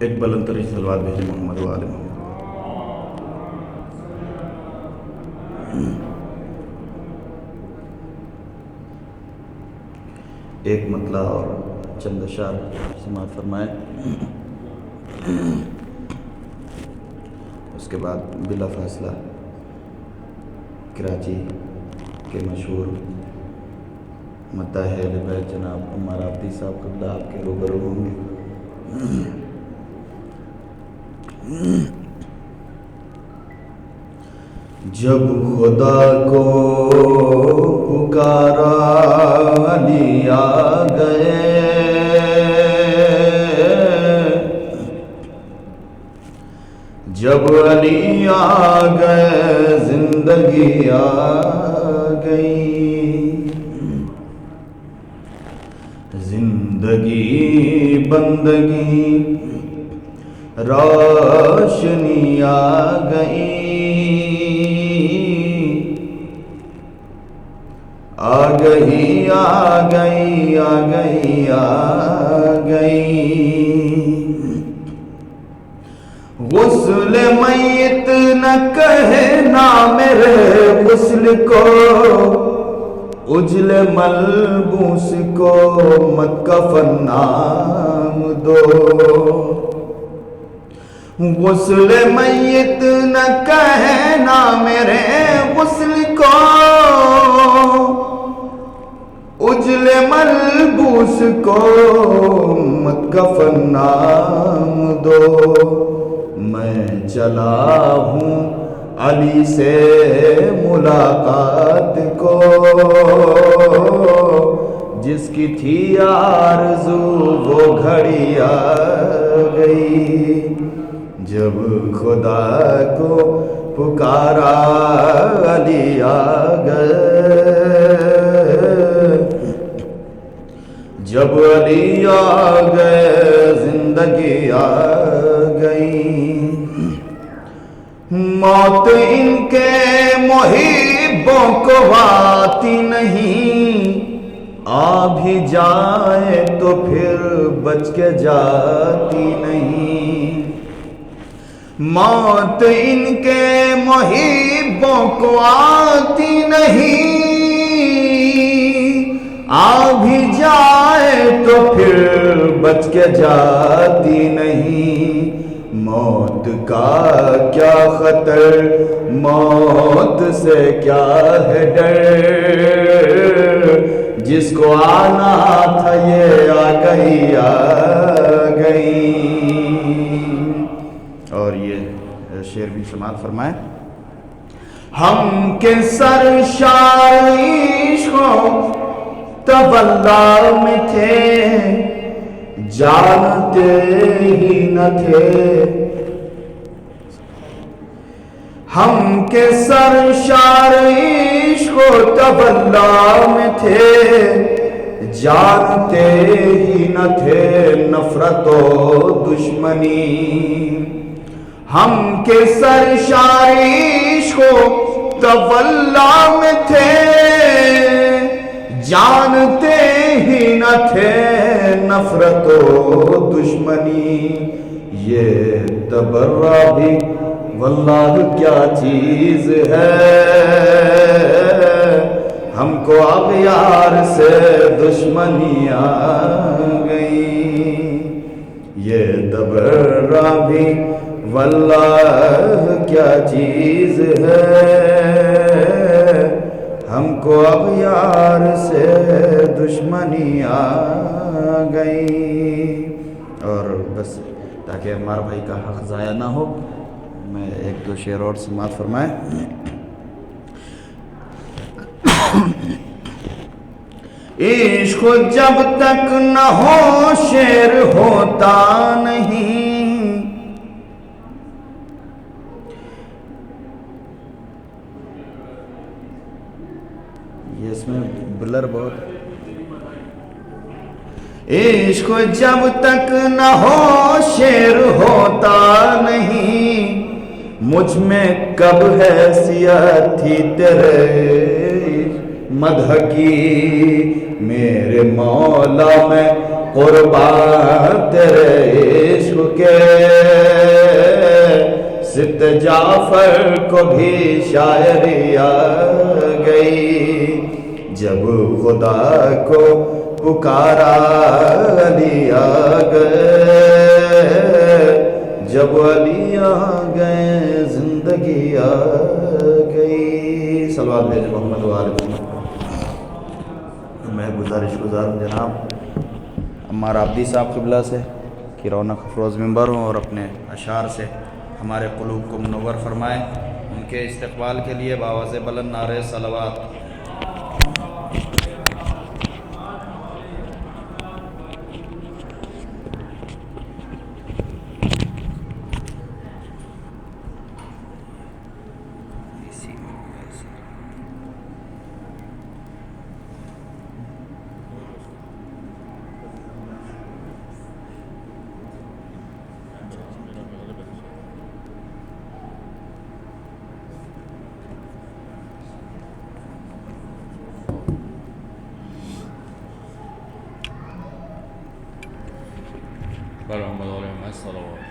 ایک بلند ترین صلوات بھیجیں محمد و آل محمد۔ ایک مطلع اور چند اشعار سماعت فرمائیں، اس کے بعد بلا فاصلہ کراچی کے مشہور مداح اہل بیت جناب عمار عابدی صاحب قبلہ آپ کے روبرو ہوں گے۔ جب خدا کو پکارا علی آ گئے، جب علی آ گئے زندگی آ گئی، زندگی بندگی روشنی آ گئی، آ گئی آ گئی آ گئی آ گئی۔ غسل میت نہ کہنا میرے غسل کو، اجل ملبوس کو مت کفن نام دو۔ غسل میت نہ کہنا میرے غسل کو، اجل ملبوس کو مت کفن نام دو۔ میں چلا ہوں علی سے ملاقات کو، جس کی تھی آرزو وہ گھڑی آ گئی، جب خدا کو پکارا علی آ گئے، جب علی آ گئے زندگی آ گئی۔ موت ان کے محبوں کو آتی نہیں، آ بھی جائے تو پھر بچ کے جاتی نہیں۔ موت ان کے محبوں کو آتی نہیں، آ بھی جائے تو پھر بچ کے جاتی نہیں۔ موت کا کیا خطر، موت سے کیا ہے ڈر، جس کو آنا تھا یہ آ گئی آ گئی۔ اور یہ شعر بھی سماعت فرمائیں۔ ہم کے سرشار عشقوں تولا میں تھے، جانتے ہی نہ تھے، ہم کے سرشار عشق و تولا میں تھے، جانتے ہی نہ تھے نفرت و دشمنی۔ ہم کے سرشار عشق و تولا میں تھے، جانتے ہی نہ تھے نفرت و دشمنی۔ یہ تبرہ بھی واللہ کیا چیز ہے، ہم کو اغیار سے دشمنی آ گئی۔ یہ تبرہ بھی واللہ کیا چیز ہے، ہم کو اغیار سے دشمنی آ گئی۔ اور بس تاکہ ہمارا بھائی کا حق ضائع نہ ہو، میں ایک دو شعر اور سماعت فرمائیں۔ عشق جب تک نہ ہو شعر ہوتا نہیں، یہ اس میں بلر بہت۔ عشق جب تک نہ ہو شعر ہوتا نہیں، مجھ میں کب حیثیت تھی تیرے مدح کی، میرے مولا میں قربان تیرے عشق کے ست جعفر کو بھی شاعری آ گئی، جب خدا کو پکارا علی آ گئے، جب علی آ گئے زندگی آ گئی۔ صلوات بھیجیں محمد و آل محمد۔ میں گزارش گزار ہوں جناب عمار عابدی صاحب قبلہ سے کہ رونق افروز ممبر ہوں اور اپنے اشعار سے ہمارے قلوب کو منور فرمائیں۔ ان کے استقبال کے لیے بآواز بلند نعرہ صلوات۔ محمد و محمد صلوات۔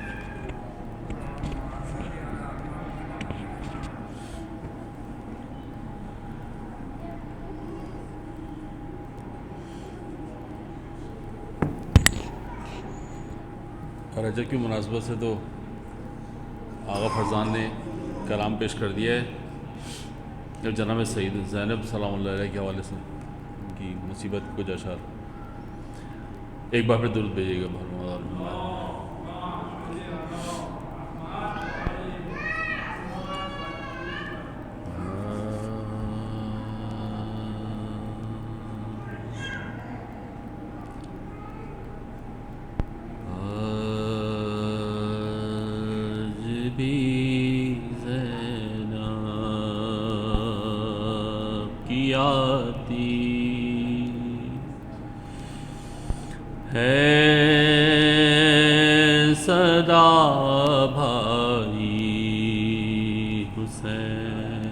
رجب کی مناسبت سے تو آغا فرزان نے کلام پیش کر دیا ہے، جب جناب سید زینب سلام اللہ علیہ کے حوالے سے ان کی مصیبت کو اشعار ایک بار پھر درود بھیجیے گا۔ صدا بھائی حسین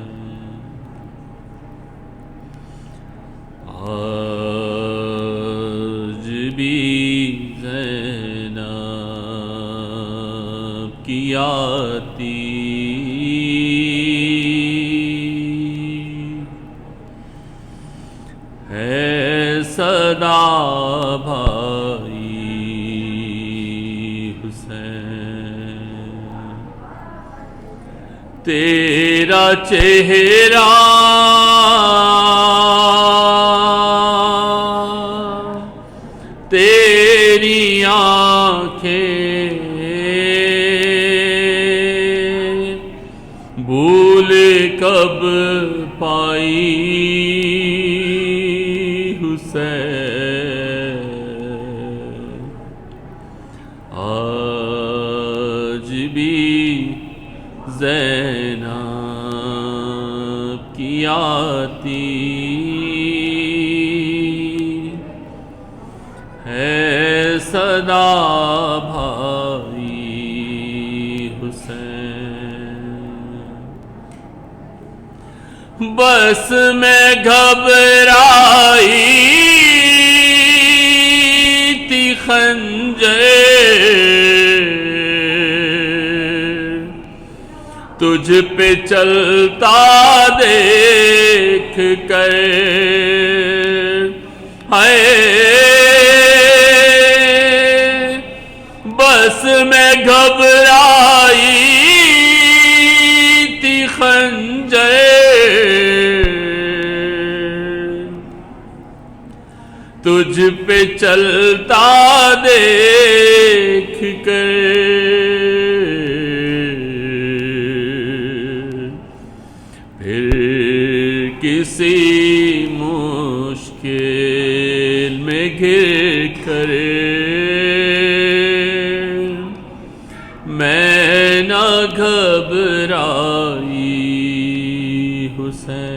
آج بھی زینب کی آتی ہے صدا بھائی تیرا چہرہ تیری آنکھیں بھول کب پائی حسین آج بھی زینب کی آتی ہے صدا بھائی حسین بس میں گھبرائی تھی خنجر تجھ پہ چلتا دیکھ کر بس میں گھبرائی تھی خنجر تجھ پہ چلتا دیکھ کر کسی مشکل میں گر کر میں نہ گھبرائی حسین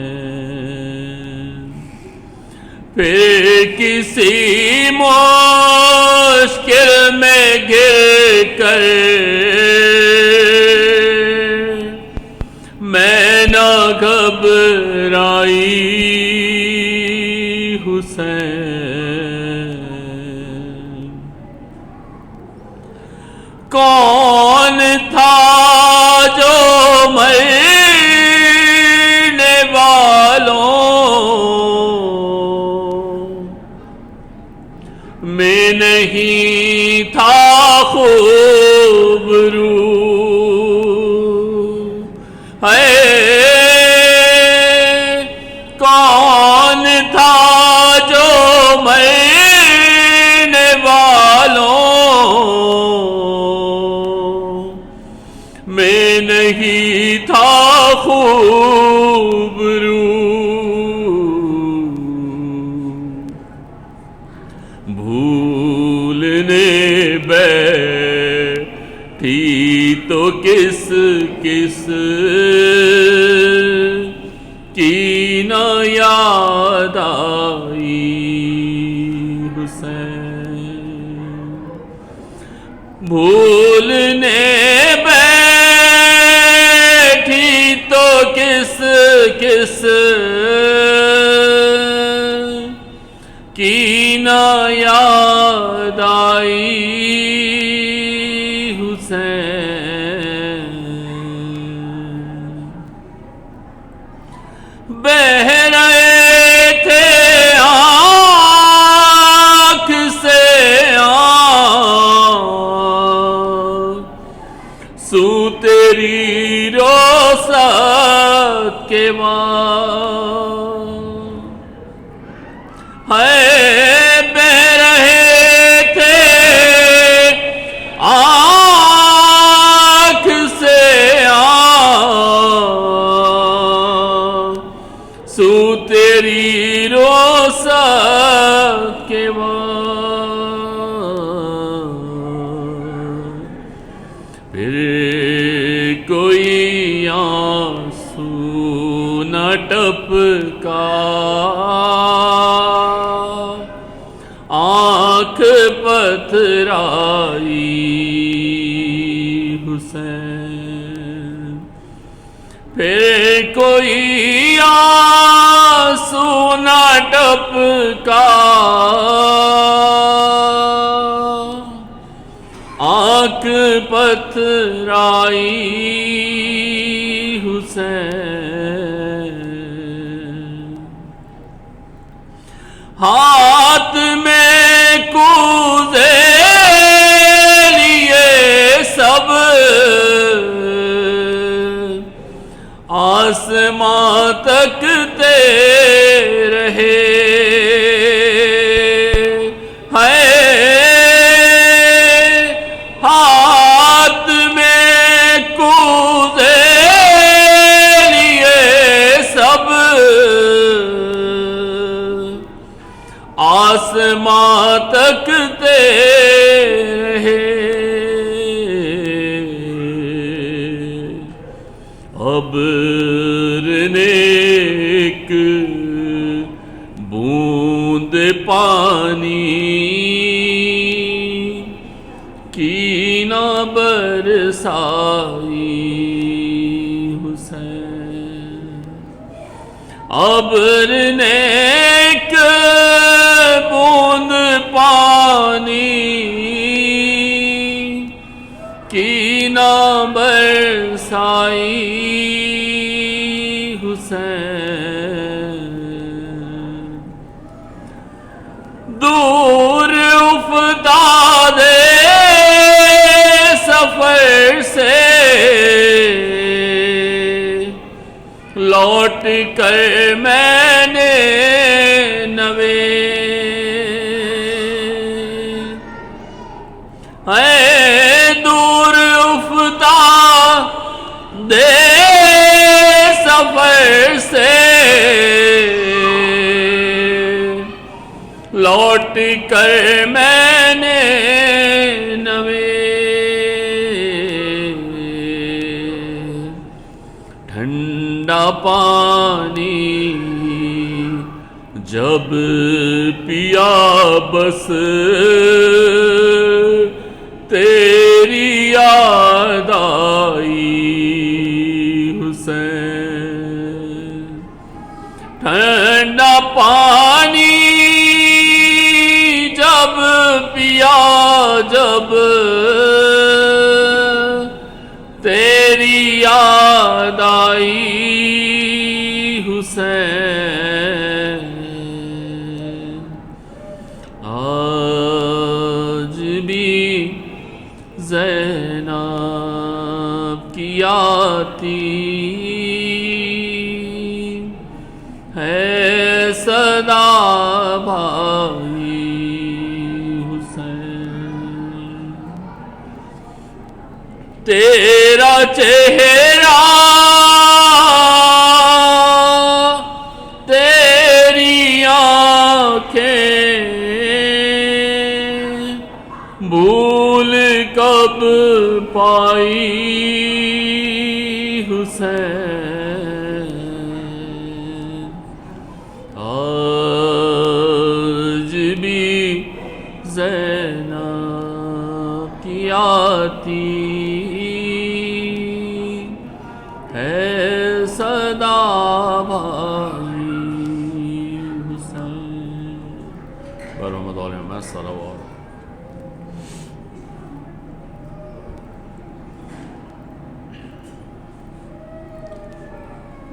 پھر کسی مشکل میں گر کر میں نہ گھبرائی حسین کون تھا جو مرنے والوں میں نہیں تھا خوبرو ہے؟ کون تھا جو مرنے والوں میں نہیں تھا خوبرو؟ بھولنے بیٹھی تو کس کس کی نہ یاد آئی حسین؟ بھولنے بیٹھی تو کس کس کی نہ یاد آئی حسین؟ بہہ رہے تھے آنکھ سے آنسو تیری روسات کے بعد، ہے بہہ رہے تھے آنکھ سے آنسو تیری روسات کے بعد، پھر کوئی آنسو نہ ٹپکا آنکھ پتھرائی حسین؟ پھر کوئی آنسو نہ ٹپکا آنکھ پتھرائی حسین؟ ہاتھ میں کوزے لیے سب آسماں تکتے رہے، ہے ہاتھ میں کوزے لیے سب آسماں تکتے رہے، ابر نے ایک بوند پانی کی نہ برسائی حسین؟ ابر نے ایک بوند پانی کی نہ برسائی حسین؟ دور افتاد سفر سے لوٹ کر میں نے نوے، اے دور افتاد سفر سے لوٹ کر میں نے نوے، ٹھنڈا پانی جب پیا بس تیری یاد آئی حسین؟ ٹھنڈا پانی جب پیا جب یاد آئی حسین، آج بھی زینب کی آتی ہے صدا بھائی حسین، تیرا چہرہ تیری آنکھیں بھول کب پائی حسین، آج بھی زینب کی آتی ہے صدا بھائی حسین۔ برحمت علیہ السلام۔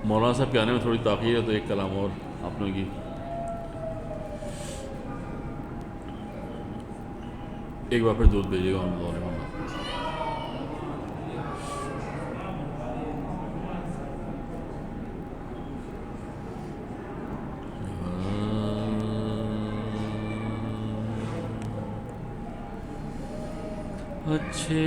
مولانا صاحب کے آنے میں تھوڑی تاخیر ہے تو ایک کلام اور آپ لوگوں کی ایک بار پھر دودھ بھیجیے گا محمد۔ اچھے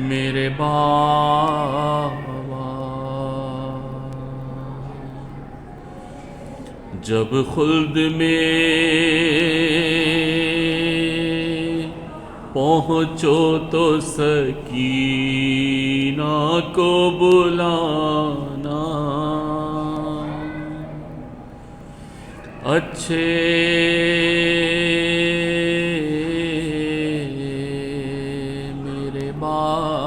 میرے بابا جب خلد میں پہنچو تو سکینہ کو بلانا، اچھے میرے بابا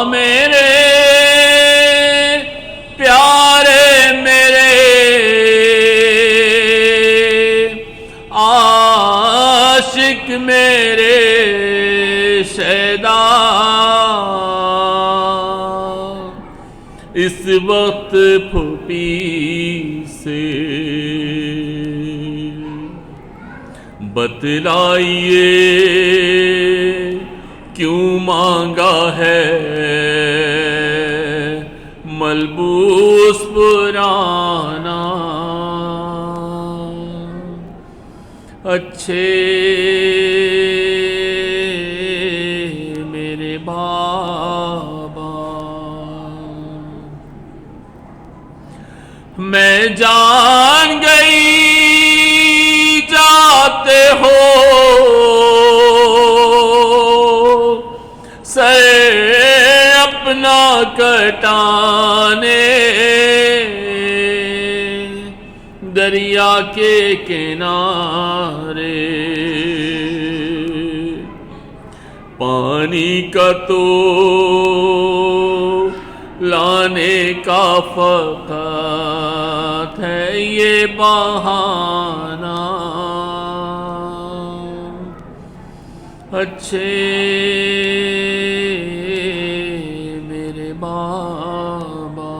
میرے پیارے میرے عاشق میرے شیدا، اس وقت پھوپھی سے بتلائیے کیوں مانگا ہے ملبوس پرانا، اچھے میرے بابا میں جان گئی جاتے ہو سر اپنا کٹانے، دریا کے کنارے پانی کا تو لانے کا فقط ہے یہ بہانہ، اچھے میرے بابا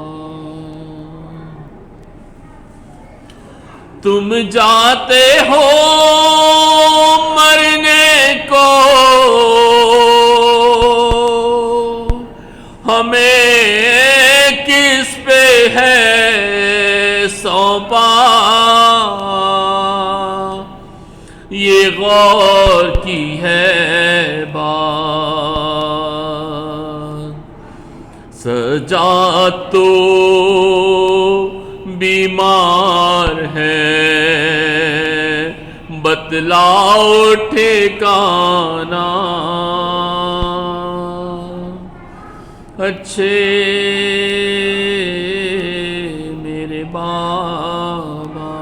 تم جاتے ہو مرنے کو، ہمیں کس پہ ہے سونپا، یہ غور کی ہے بات، سجاد تو بیمار ہے بتلاؤ ٹھکانا، اچھے میرے بابا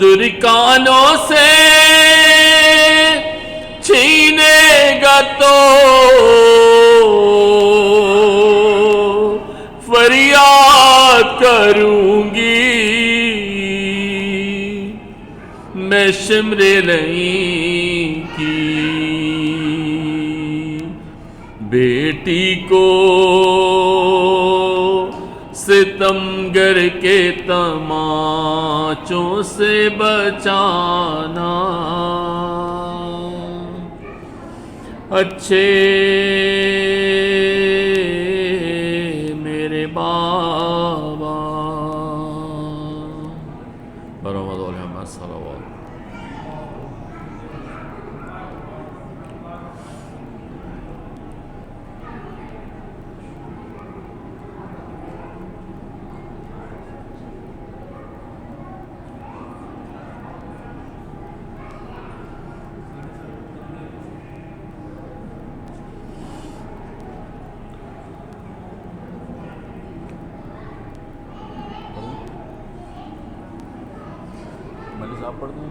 درکانوں سے چھینے گا تو کروں گی میں شمر لئی کی بیٹی کو ستمگر کے تماچوں سے بچانا اچھے میرے بابا برحمت علیہ السلام. مجلس آپ پڑھ دیں گے.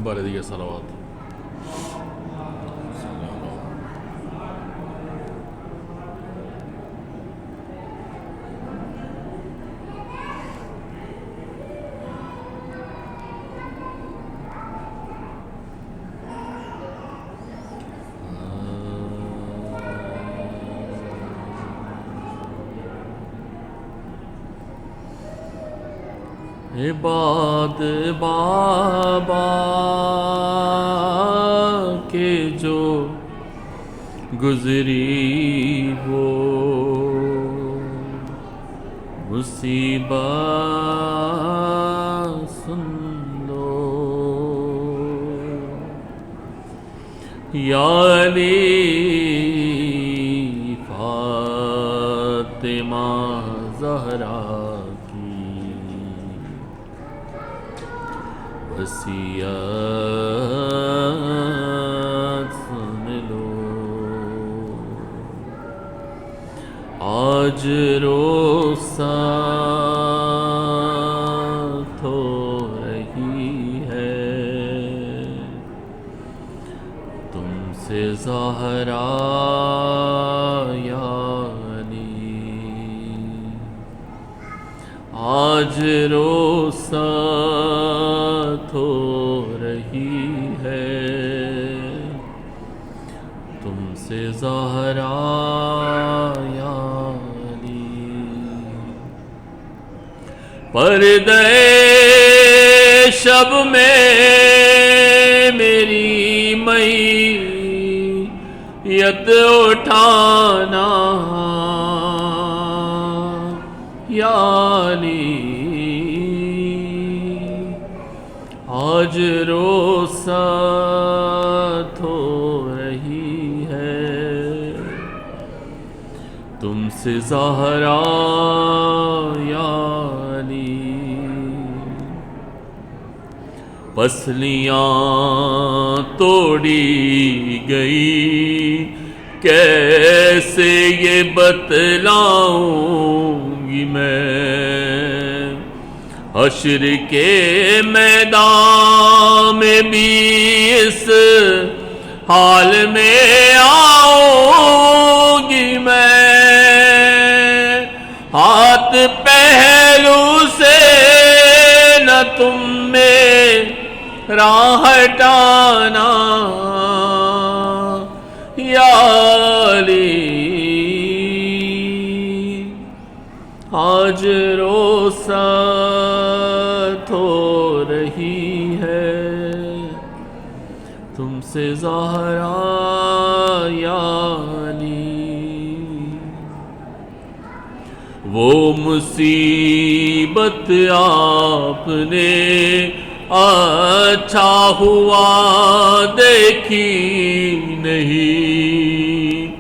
بارے دیگه صلوات. عباد بابا کے جو گزری وہ مصیبت سن لو یا علی فاطمہ زہرا وصیت سن لو آج رخصت ہو رہی ہے تم سے زہرا یا علی آج رخصت ہو رہی ہے تم سے زہرا یا علی پردے شب میں میری میت اٹھانا یا علی آج رخصت ہو رہی ہے تم سے زہرا یا علی پسلیاں توڑی گئی کیسے یہ بتلاؤں گی میں حشر کے میدان میں بھی اس حال میں آؤں گی میں ہاتھ پہلو سے نہ تم میرا ہٹانا یا علی آج رخصت ہو رہی ہے تم سے زہرا یا علی وہ مصیبت آپ نے اچھا ہوا دیکھی نہیں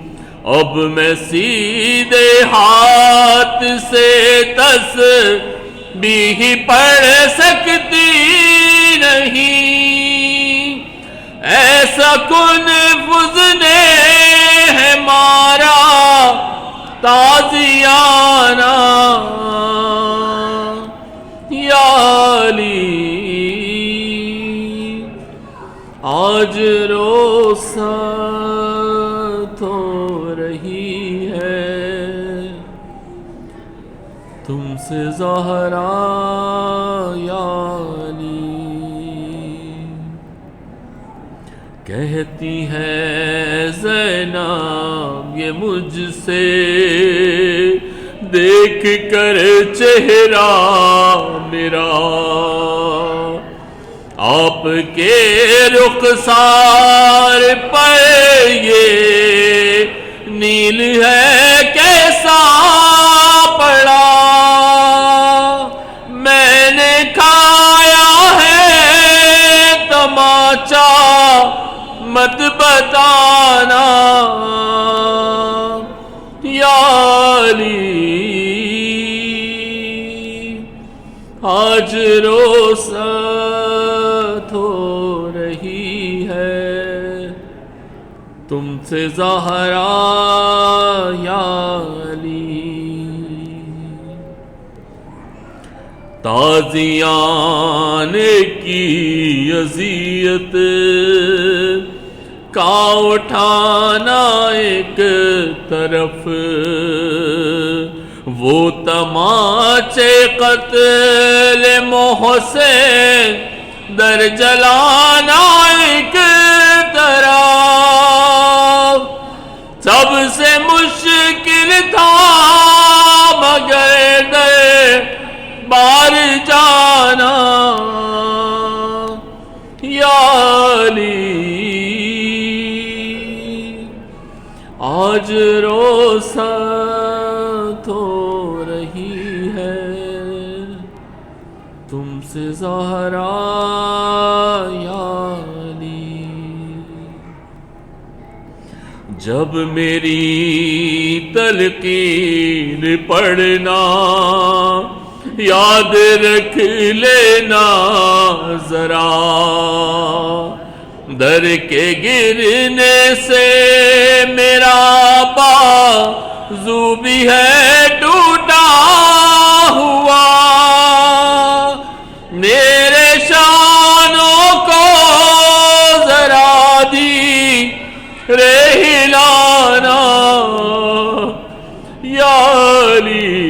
اب میں سیدھے ہاتھ سے بھی پڑھ سکتی نہیں، ایسا کنفذ نے ہے مارا تازیانہ یا علی۔ آج روسات ہو رہی ہے تم سے زہرا یا علی، کہتی ہے زینب یہ مجھ سے دیکھ کر چہرہ میرا، آپ کے رخسار پر یہ نیل ہے کیسا پڑا، میں نے کھایا ہے تماچا مت بتانا یا علی۔ آج روسات ہو رہی ہے تم سے زہرا یا علی، تازیان کی اذیت کا اٹھانا ایک طرف، وہ تماچے قتل محسن در جلانا ایک طرف، سب سے مشکل تھا مگر در بار جانا یا علی۔ آج روسات ہو رہی ہے تم سے زہرا یا علی، جب میری تلقین پڑھنا یاد رکھ لینا ذرا، در کے گرنے سے میرا بازو بھی ہے ٹوٹا ہوا، میرے شانوں کو ذرا دی ہلانا یا علی۔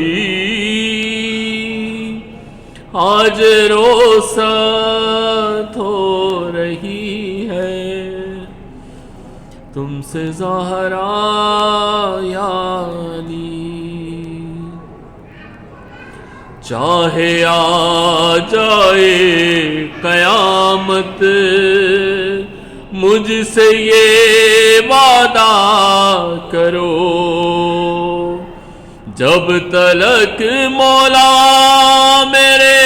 آج روسات ہو رہی ہے تم سے زہرا یا علی، چاہے آ جائے قیامت مجھ سے یہ وعدہ کرو، جب تلک مولا میرے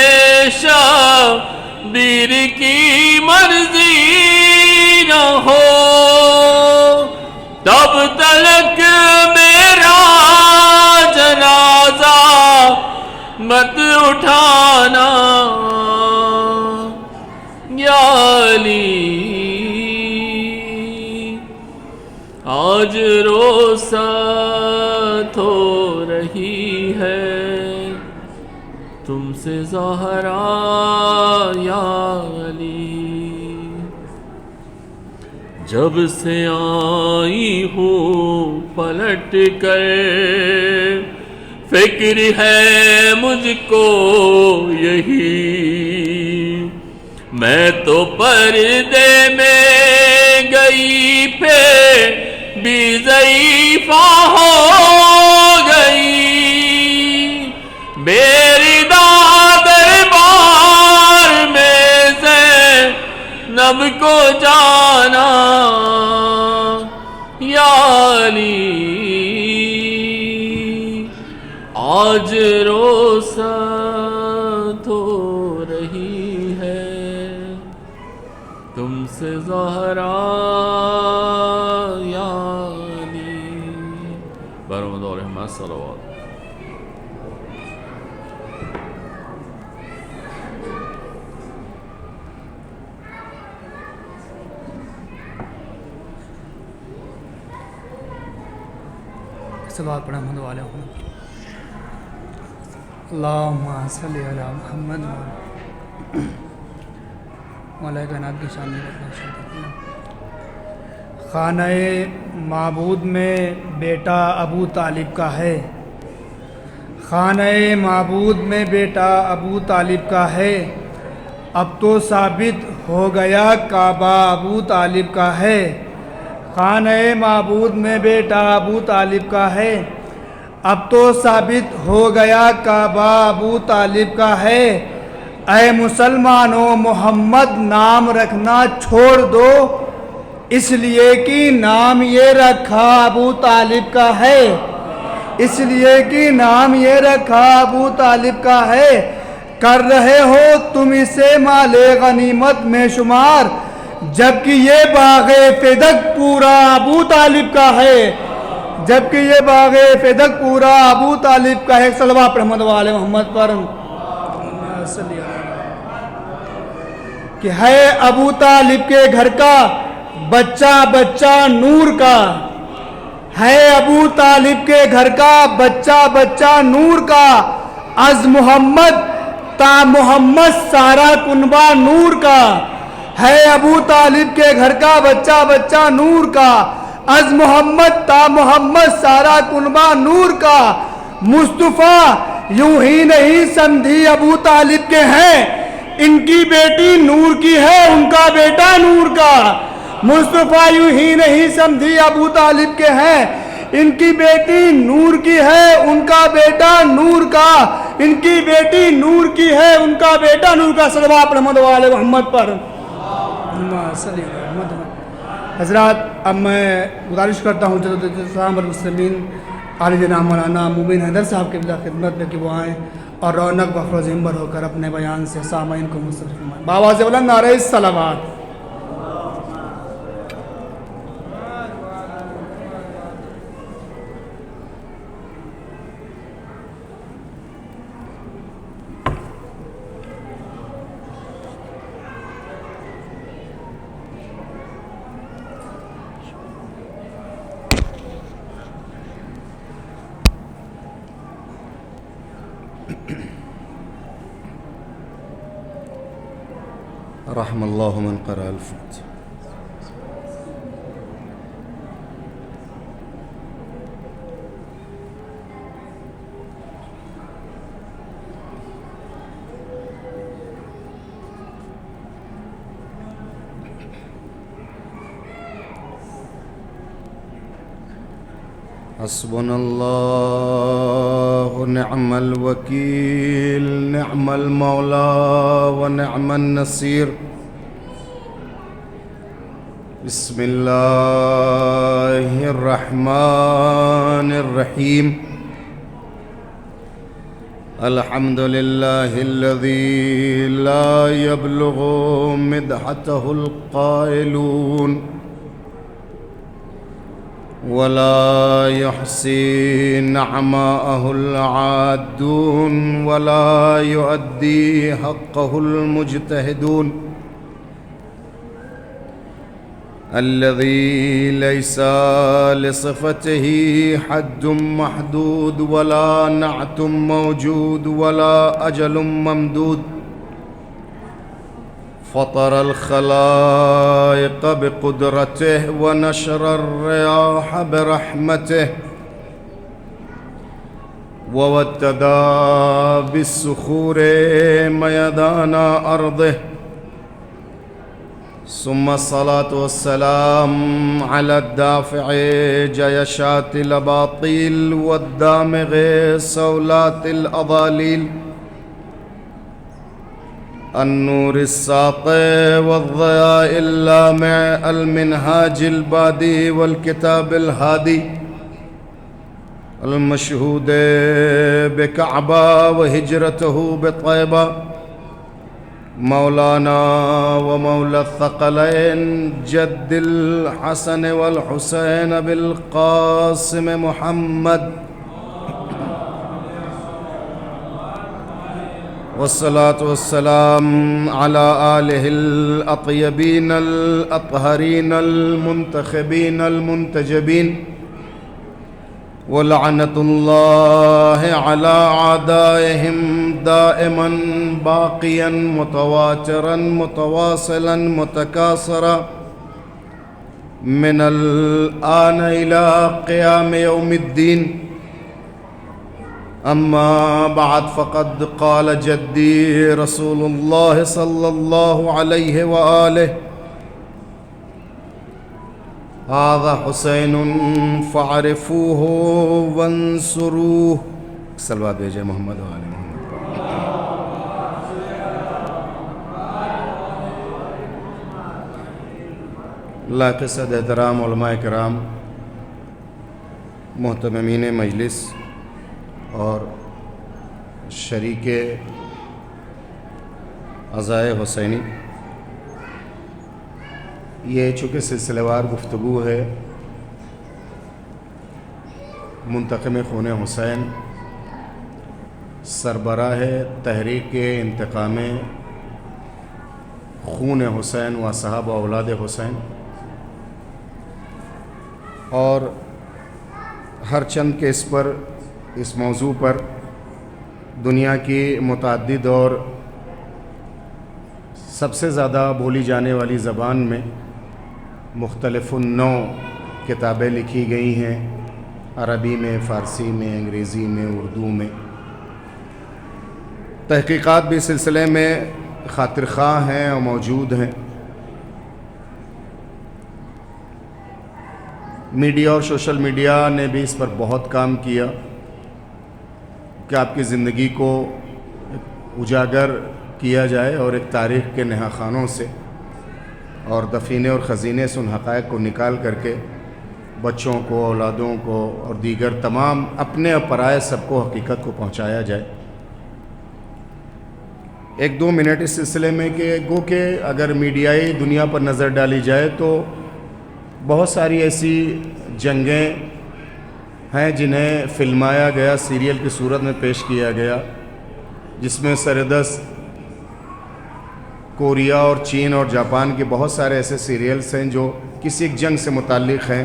شبیر کی مرضی نہ ہو، تب تلک میرا جنازہ مت اٹھانا یا علی۔ آج روسات ہو رہی ہے تم سے زہرا یا علی، جب سے آئی ہوں پلٹ کر فکر ہے مجھ کو یہی، میں تو پردے میں گئی پھر بھی ضعیفہ ہو گئی، میری دربار میں زینب کو جانا یا علی۔ آج روسات ہو رہی ہے تم سے زہرا یا علی، برحمت اور رحمت صلوات۔ صلوات پڑھیں محمد والے اللہم صلی علی محمد مولا کائنات کی شان میں خانہ معبود میں بیٹا ابو طالب کا ہے، خانہ معبود میں بیٹا ابو طالب کا ہے، اب تو ثابت ہو گیا کعبہ ابو طالب کا ہے، خانہ معبود میں بیٹا ابو طالب کا ہے، اب تو ثابت ہو گیا کعبہ ابو طالب کا ہے، اے مسلمانوں محمد نام رکھنا چھوڑ دو، اس لیے کہ نام یہ رکھا ابو طالب کا ہے، اس لیے کہ نام یہ رکھا ابو طالب کا ہے، کر رہے ہو تم اسے مال غنیمت میں شمار، جبکہ یہ باغ فدق پورا ابو طالب کا ہے، جبکہ یہ باغ فدق پورا ابو طالب کا ہے۔ صلوات پر محمد وآل محمد پر کہ ہے ابو طالب کے گھر کا بچہ بچہ نور کا، ہے ابو طالب کے گھر کا بچہ بچہ نور کا، از محمد تا محمد سارا کنبہ نور کا، ہے ابو طالب کے گھر کا بچہ بچہ نور کا، از محمد تا محمد سارا کنبہ نور کا، مصطفیٰ یوں ہی نہیں سمجھی ابو طالب کے ہیں، ان کی بیٹی نور کی ہے ان کا بیٹا نور کا، مصطفیٰ یوں ہی نہیں سمجھی ابو طالب کے ہیں، ان کی بیٹی نور کی ہے ان کا بیٹا نور کا، ان کی بیٹی نور کی ہے ان کا بیٹا نور کا۔ صلوات محمد وآل محمد پر۔ حضرات اب میں گزارش کرتا ہوں جدید اسلام والمسلمین عالی جناب مولانا مبین حیدر صاحب کے خدمت میں کہ وہ آئیں اور رونق و افروز منبر ہو کر اپنے بیان سے سامعین کو مصروف فرمائیں۔ بآواز بلند نعرہ الصلوات۔ رحم اللہ من قرأ الفاتحہ۔ حسبنا اللہ نعم الوکیل نعم المولا ونعم النصیر۔ بسم اللہ الرحمن الرحیم۔ الحمد للہ الذی لا يبلغ مدحته القائلون ولا يحصي نعماءه العادون ولا يؤدي حقه المجتهدون، الذي ليس لصفته حد محدود ولا نعت موجود ولا أجل ممدود، فطر الخلائق بقدرته ونشر الرياح برحمته ووتدا بالصخور ميدان أرضه، ثم الصلاة والسلام على الدافع جيشات الأباطيل والدامغ صولات الأضاليل، النور الساطع والضياء اللامع، المنهاج البادي والكتاب الهادي، المشهود بكعبة وهجرته بطيبة، مولانا ومولى الثقلين جد الحسن والحسين بالقاسم محمد، والصلاة والسلام على آله الأطيبين الأطهرين المنتخبين المنتجبين، ولعنة الله على أعدائهم دائما باقيا متواترا متواصلا متكاثرا من الآن إلى قيام يوم الدين. أما بعد فقد قال جدي رسول الله صلى الله عليه وآله: هذا حسين فاعرفوه وانصروه. صلوات بھیجے محمد و آل محمد. لائق صد احترام علماء کرام، محتممین مجلس اور شریک عزائے حسینی، یہ چونکہ سلسلہ وار گفتگو ہے منتقم خون حسین، سربراہ تحریک انتقام خون حسین و صحابہ اولاد حسین، اور ہر چند کے اس موضوع پر دنیا کی متعدد اور سب سے زیادہ بولی جانے والی زبان میں مختلف النوع کتابیں لکھی گئی ہیں، عربی میں، فارسی میں، انگریزی میں، اردو میں. تحقیقات بھی سلسلے میں خاطر خواہ ہیں اور موجود ہیں. میڈیا اور سوشل میڈیا نے بھی اس پر بہت کام کیا کہ آپ کی زندگی کو اجاگر کیا جائے اور ایک تاریخ کے نہا خانوں سے اور دفینے اور خزینے سے ان حقائق کو نکال کر کے بچوں کو، اولادوں کو اور دیگر تمام اپنے اور پرائے سب کو حقیقت کو پہنچایا جائے. ایک دو منٹ اس سلسلے میں کہ اگر میڈیائی دنیا پر نظر ڈالی جائے تو بہت ساری ایسی جنگیں ہیں جنہیں فلمایا گیا، سیریل کی صورت میں پیش کیا گیا، جس میں سردست کوریا اور چین اور جاپان کے بہت سارے ایسے سیریلز ہیں جو کسی ایک جنگ سے متعلق ہیں.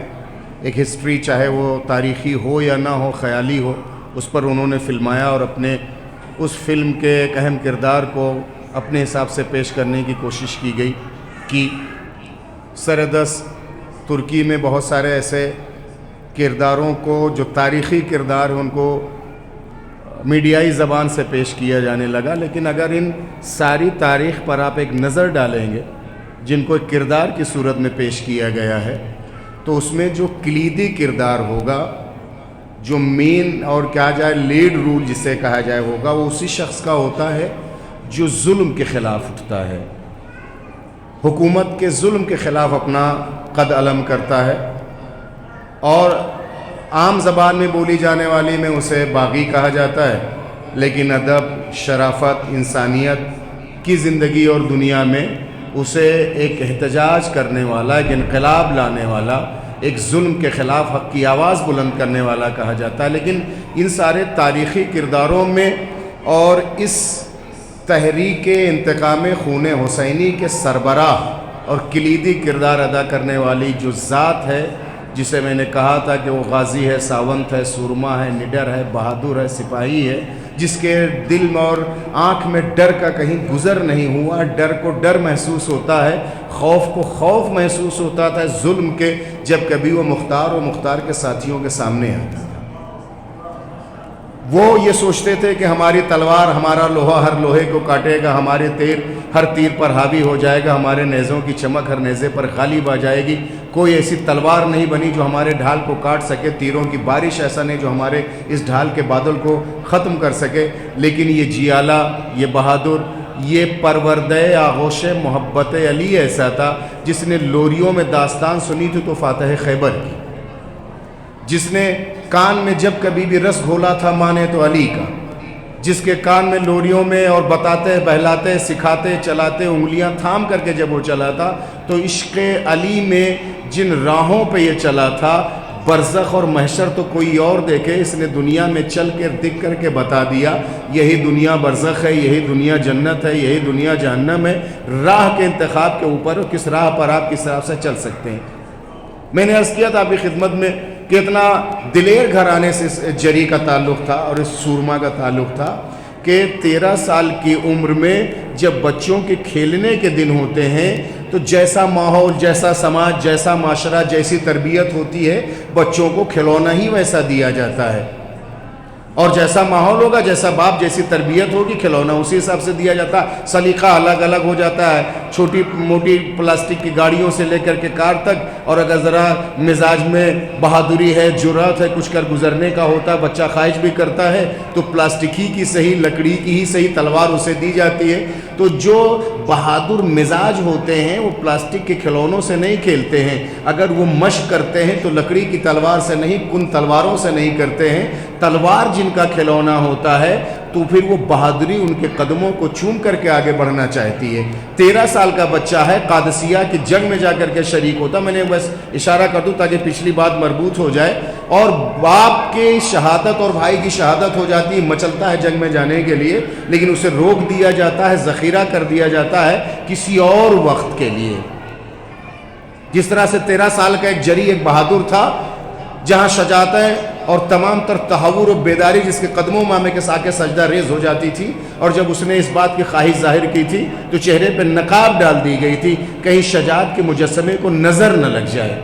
ایک ہسٹری چاہے وہ تاریخی ہو یا نہ ہو، خیالی ہو، اس پر انہوں نے فلمایا اور اپنے اس فلم کے ایک اہم کردار کو اپنے حساب سے پیش کرنے کی کوشش کی گئی. سردست ترکی میں بہت سارے ایسے کرداروں کو جو تاریخی کردار ہیں ان کو میڈیائی زبان سے پیش کیا جانے لگا. لیکن اگر ان ساری تاریخ پر آپ ایک نظر ڈالیں گے جن کو ایک کردار کی صورت میں پیش کیا گیا ہے، تو اس میں جو کلیدی کردار ہوگا، جو مین اور کیا جائے لیڈ رول جسے کہا جائے ہوگا، وہ اسی شخص کا ہوتا ہے جو ظلم کے خلاف اٹھتا ہے، حکومت کے ظلم کے خلاف اپنا قد علم کرتا ہے. اور عام زبان میں بولی جانے والی میں اسے باغی کہا جاتا ہے، لیکن ادب، شرافت، انسانیت کی زندگی اور دنیا میں اسے ایک احتجاج کرنے والا، ایک انقلاب لانے والا، ایک ظلم کے خلاف حق کی آواز بلند کرنے والا کہا جاتا ہے. لیکن ان سارے تاریخی کرداروں میں اور اس تحریک انتقام خون حسینی کے سربراہ اور کلیدی کردار ادا کرنے والی جو ذات ہے، جسے میں نے کہا تھا کہ وہ غازی ہے، ساونت ہے، سورما ہے، نڈر ہے، بہادر ہے، سپاہی ہے، جس کے دل میں اور آنکھ میں ڈر کا کہیں گزر نہیں ہوا. ڈر کو ڈر محسوس ہوتا ہے، خوف کو خوف محسوس ہوتا تھا ظلم کے، جب کبھی وہ مختار و مختار کے ساتھیوں کے سامنے آتا تھا. وہ یہ سوچتے تھے کہ ہماری تلوار، ہمارا لوہا ہر لوہے کو کاٹے گا، ہمارے تیر ہر تیر پر حاوی ہو جائے گا، ہمارے نیزوں کی چمک ہر نیزے پر غالب آ جائے گی. کوئی ایسی تلوار نہیں بنی جو ہمارے ڈھال کو کاٹ سکے، تیروں کی بارش ایسا نہیں جو ہمارے اس ڈھال کے بادل کو ختم کر سکے. لیکن یہ جیالہ، یہ بہادر، یہ پروردہ آغوش محبت علی ایسا تھا جس نے لوریوں میں داستان سنی تھی تو فاتح خیبر کی، جس نے کان میں جب کبھی بھی رس گھولا تھا مانے تو علی کا، جس کے کان میں لوریوں میں اور بتاتے، بہلاتے، سکھاتے، چلاتے، انگلیاں تھام کر کے جب وہ چلا تھا تو عشق علی میں جن راہوں پہ یہ چلا تھا، برزخ اور محشر تو کوئی اور دیکھے، اس نے دنیا میں چل کے دکھ کر کے بتا دیا یہی دنیا برزخ ہے، یہی دنیا جنت ہے، یہی دنیا جہنم ہے. راہ کے انتخاب کے اوپر کس راہ پر آپ کس طرح سے چل سکتے ہیں. میں نے عرض کیا تھا آپ کی خدمت میں کہ اتنا دلیر گھرانے سے جری کا تعلق تھا اور اس سورما کا تعلق تھا کہ 13 سال کی عمر میں جب بچوں کے کھیلنے کے دن ہوتے ہیں تو جیسا ماحول، جیسا سماج، جیسا معاشرہ، جیسی تربیت ہوتی ہے، بچوں کو کھلونا ہی ویسا دیا جاتا ہے، اور جیسا ماحول ہوگا، جیسا باپ جیسی تربیت ہوگی، کھلونا اسی حساب سے دیا جاتا ہے۔ سلیقہ الگ الگ ہو جاتا ہے، چھوٹی موٹی پلاسٹک کی گاڑیوں سے لے کر کے کار تک، اور اگر ذرا مزاج میں بہادری ہے، جرأت ہے، کچھ کر گزرنے کا ہوتا ہے، بچہ خواہش بھی کرتا ہے تو پلاسٹک ہی کی صحیح، لکڑی کی ہی صحیح تلوار اسے دی جاتی ہے۔ تو جو بہادر مزاج ہوتے ہیں وہ پلاسٹک کے کھلونوں سے نہیں کھیلتے ہیں، اگر وہ مشق کرتے ہیں تو لکڑی کی تلوار سے نہیں، کن تلواروں سے نہیں کرتے ہیں۔ تلوار جن کا کھلونا ہوتا ہے تو پھر وہ بہادری ان کے قدموں کو چوم کر کے آگے بڑھنا چاہتی ہے۔ 13 سال کا بچہ ہے، قادسیہ کی جنگ میں جا کر کے شریک ہوتا۔ میں نے بس اشارہ کر دوں تاکہ پچھلی بات مربوط ہو جائے، اور باپ کی شہادت اور بھائی کی شہادت ہو جاتی ہے، مچلتا ہے جنگ میں جانے کے لیے، لیکن اسے روک دیا جاتا ہے، ذخیرہ کر دیا جاتا ہے کسی اور وقت کے لیے۔ جس طرح سے 13 سال کا ایک جری، ایک بہادر تھا، جہاں شجاعتیں اور تمام تر تحور و بیداری جس کے قدموں میں کے ساکے سجدہ ریز ہو جاتی تھی، اور جب اس نے اس بات کی خواہش ظاہر کی تھی تو چہرے پہ نقاب ڈال دی گئی تھی کہیں شجاعت کے مجسمے کو نظر نہ لگ جائے،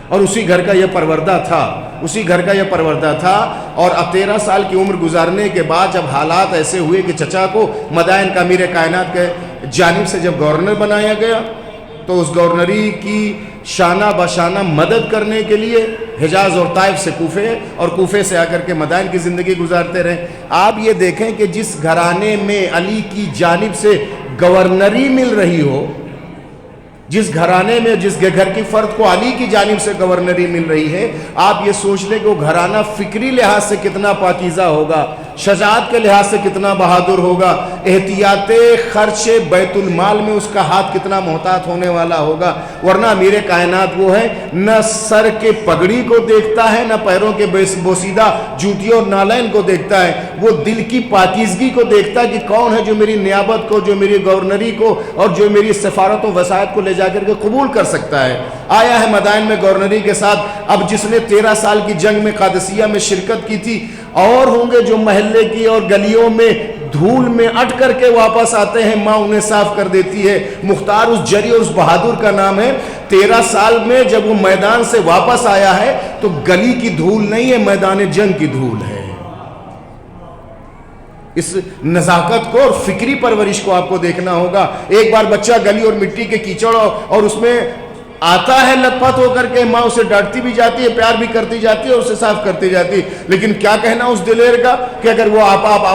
اور اسی گھر کا یہ پروردہ تھا، اسی گھر کا یہ پروردہ تھا۔ اور اب 13 سال کی عمر گزارنے کے بعد جب حالات ایسے ہوئے کہ چچا کو مدائن کا امیر کائنات کے جانب سے جب گورنر بنایا گیا تو اس گورنری کی شانہ بشانہ مدد کرنے کے لیے حجاز اور طائف سے کوفے، اور کوفے سے آ کر کے مدائن کی زندگی گزارتے رہے۔ آپ یہ دیکھیں کہ جس گھرانے میں علی کی جانب سے گورنری مل رہی ہو، جس گھرانے میں، جس گھر کی فرد کو علی کی جانب سے گورنری مل رہی ہے، آپ یہ سوچ لیں کہ وہ گھرانہ فکری لحاظ سے کتنا پاکیزہ ہوگا، شجاعت کے لحاظ سے کتنا بہادر ہوگا، احتیاط خرچ بیت المال میں اس کا ہاتھ کتنا محتاط ہونے والا ہوگا۔ ورنہ امیر کائنات وہ ہے، نہ سر کے پگڑی کو دیکھتا ہے، نہ پیروں کے بوسیدہ جوتیوں اور نالین کو دیکھتا ہے، وہ دل کی پاکیزگی کو دیکھتا ہے کہ کون ہے جو میری نیابت کو، جو میری گورنری کو اور جو میری سفارت و وسائط کو لے جا کر کے قبول کر سکتا ہے۔ آیا ہے مدائن میں گورنری کے ساتھ، اب جس نے 13 سال کی جنگ میں قادسیہ میں شرکت کی تھی، اور ہوں گے جو محلے کی اور گلیوں میں دھول میں اٹ کر کے واپس آتے ہیں، ماں انہیں صاف کر دیتی ہے۔ مختار اس جری اور اس بہادر کا نام ہے۔ 13 سال میں جب وہ میدان سے واپس آیا ہے تو گلی کی دھول نہیں ہے، میدان جنگ کی دھول ہے۔ اس نزاکت کو اور فکری پرورش کو آپ کو دیکھنا ہوگا۔ ایک بار بچہ گلی اور مٹی کے کیچڑ اور اس میں آتا ہے لت پت ہو کر کے، ماں اسے ڈانٹتی بھی جاتی ہے، پیار بھی کرتی جاتی ہے اور اسے صاف کرتی جاتی ہے، لیکن کیا کہنا اس دلیر کا کہ اگر وہ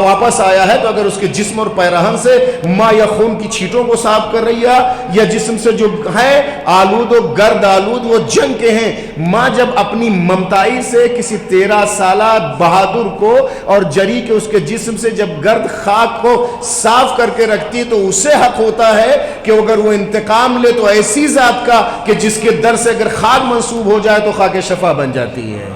واپس آیا ہے تو اگر اس کے جسم اور پیراہن سے ماں یا خون کی چھیٹوں کو صاف کر رہی ہے، یا جسم سے جو ہے آلود و گرد آلود وہ جنگ کے ہیں، ماں جب اپنی ممتائی سے کسی 13 سالہ بہادر کو اور جری کے اس کے جسم سے جب گرد خاک کو صاف کر کے رکھتی تو اسے حق ہوتا ہے کہ اگر وہ انتقام لے تو ایسی ذات کا کہ جس کے در سے اگر خاک منسوب ہو جائے تو خاک شفا بن جاتی ہے۔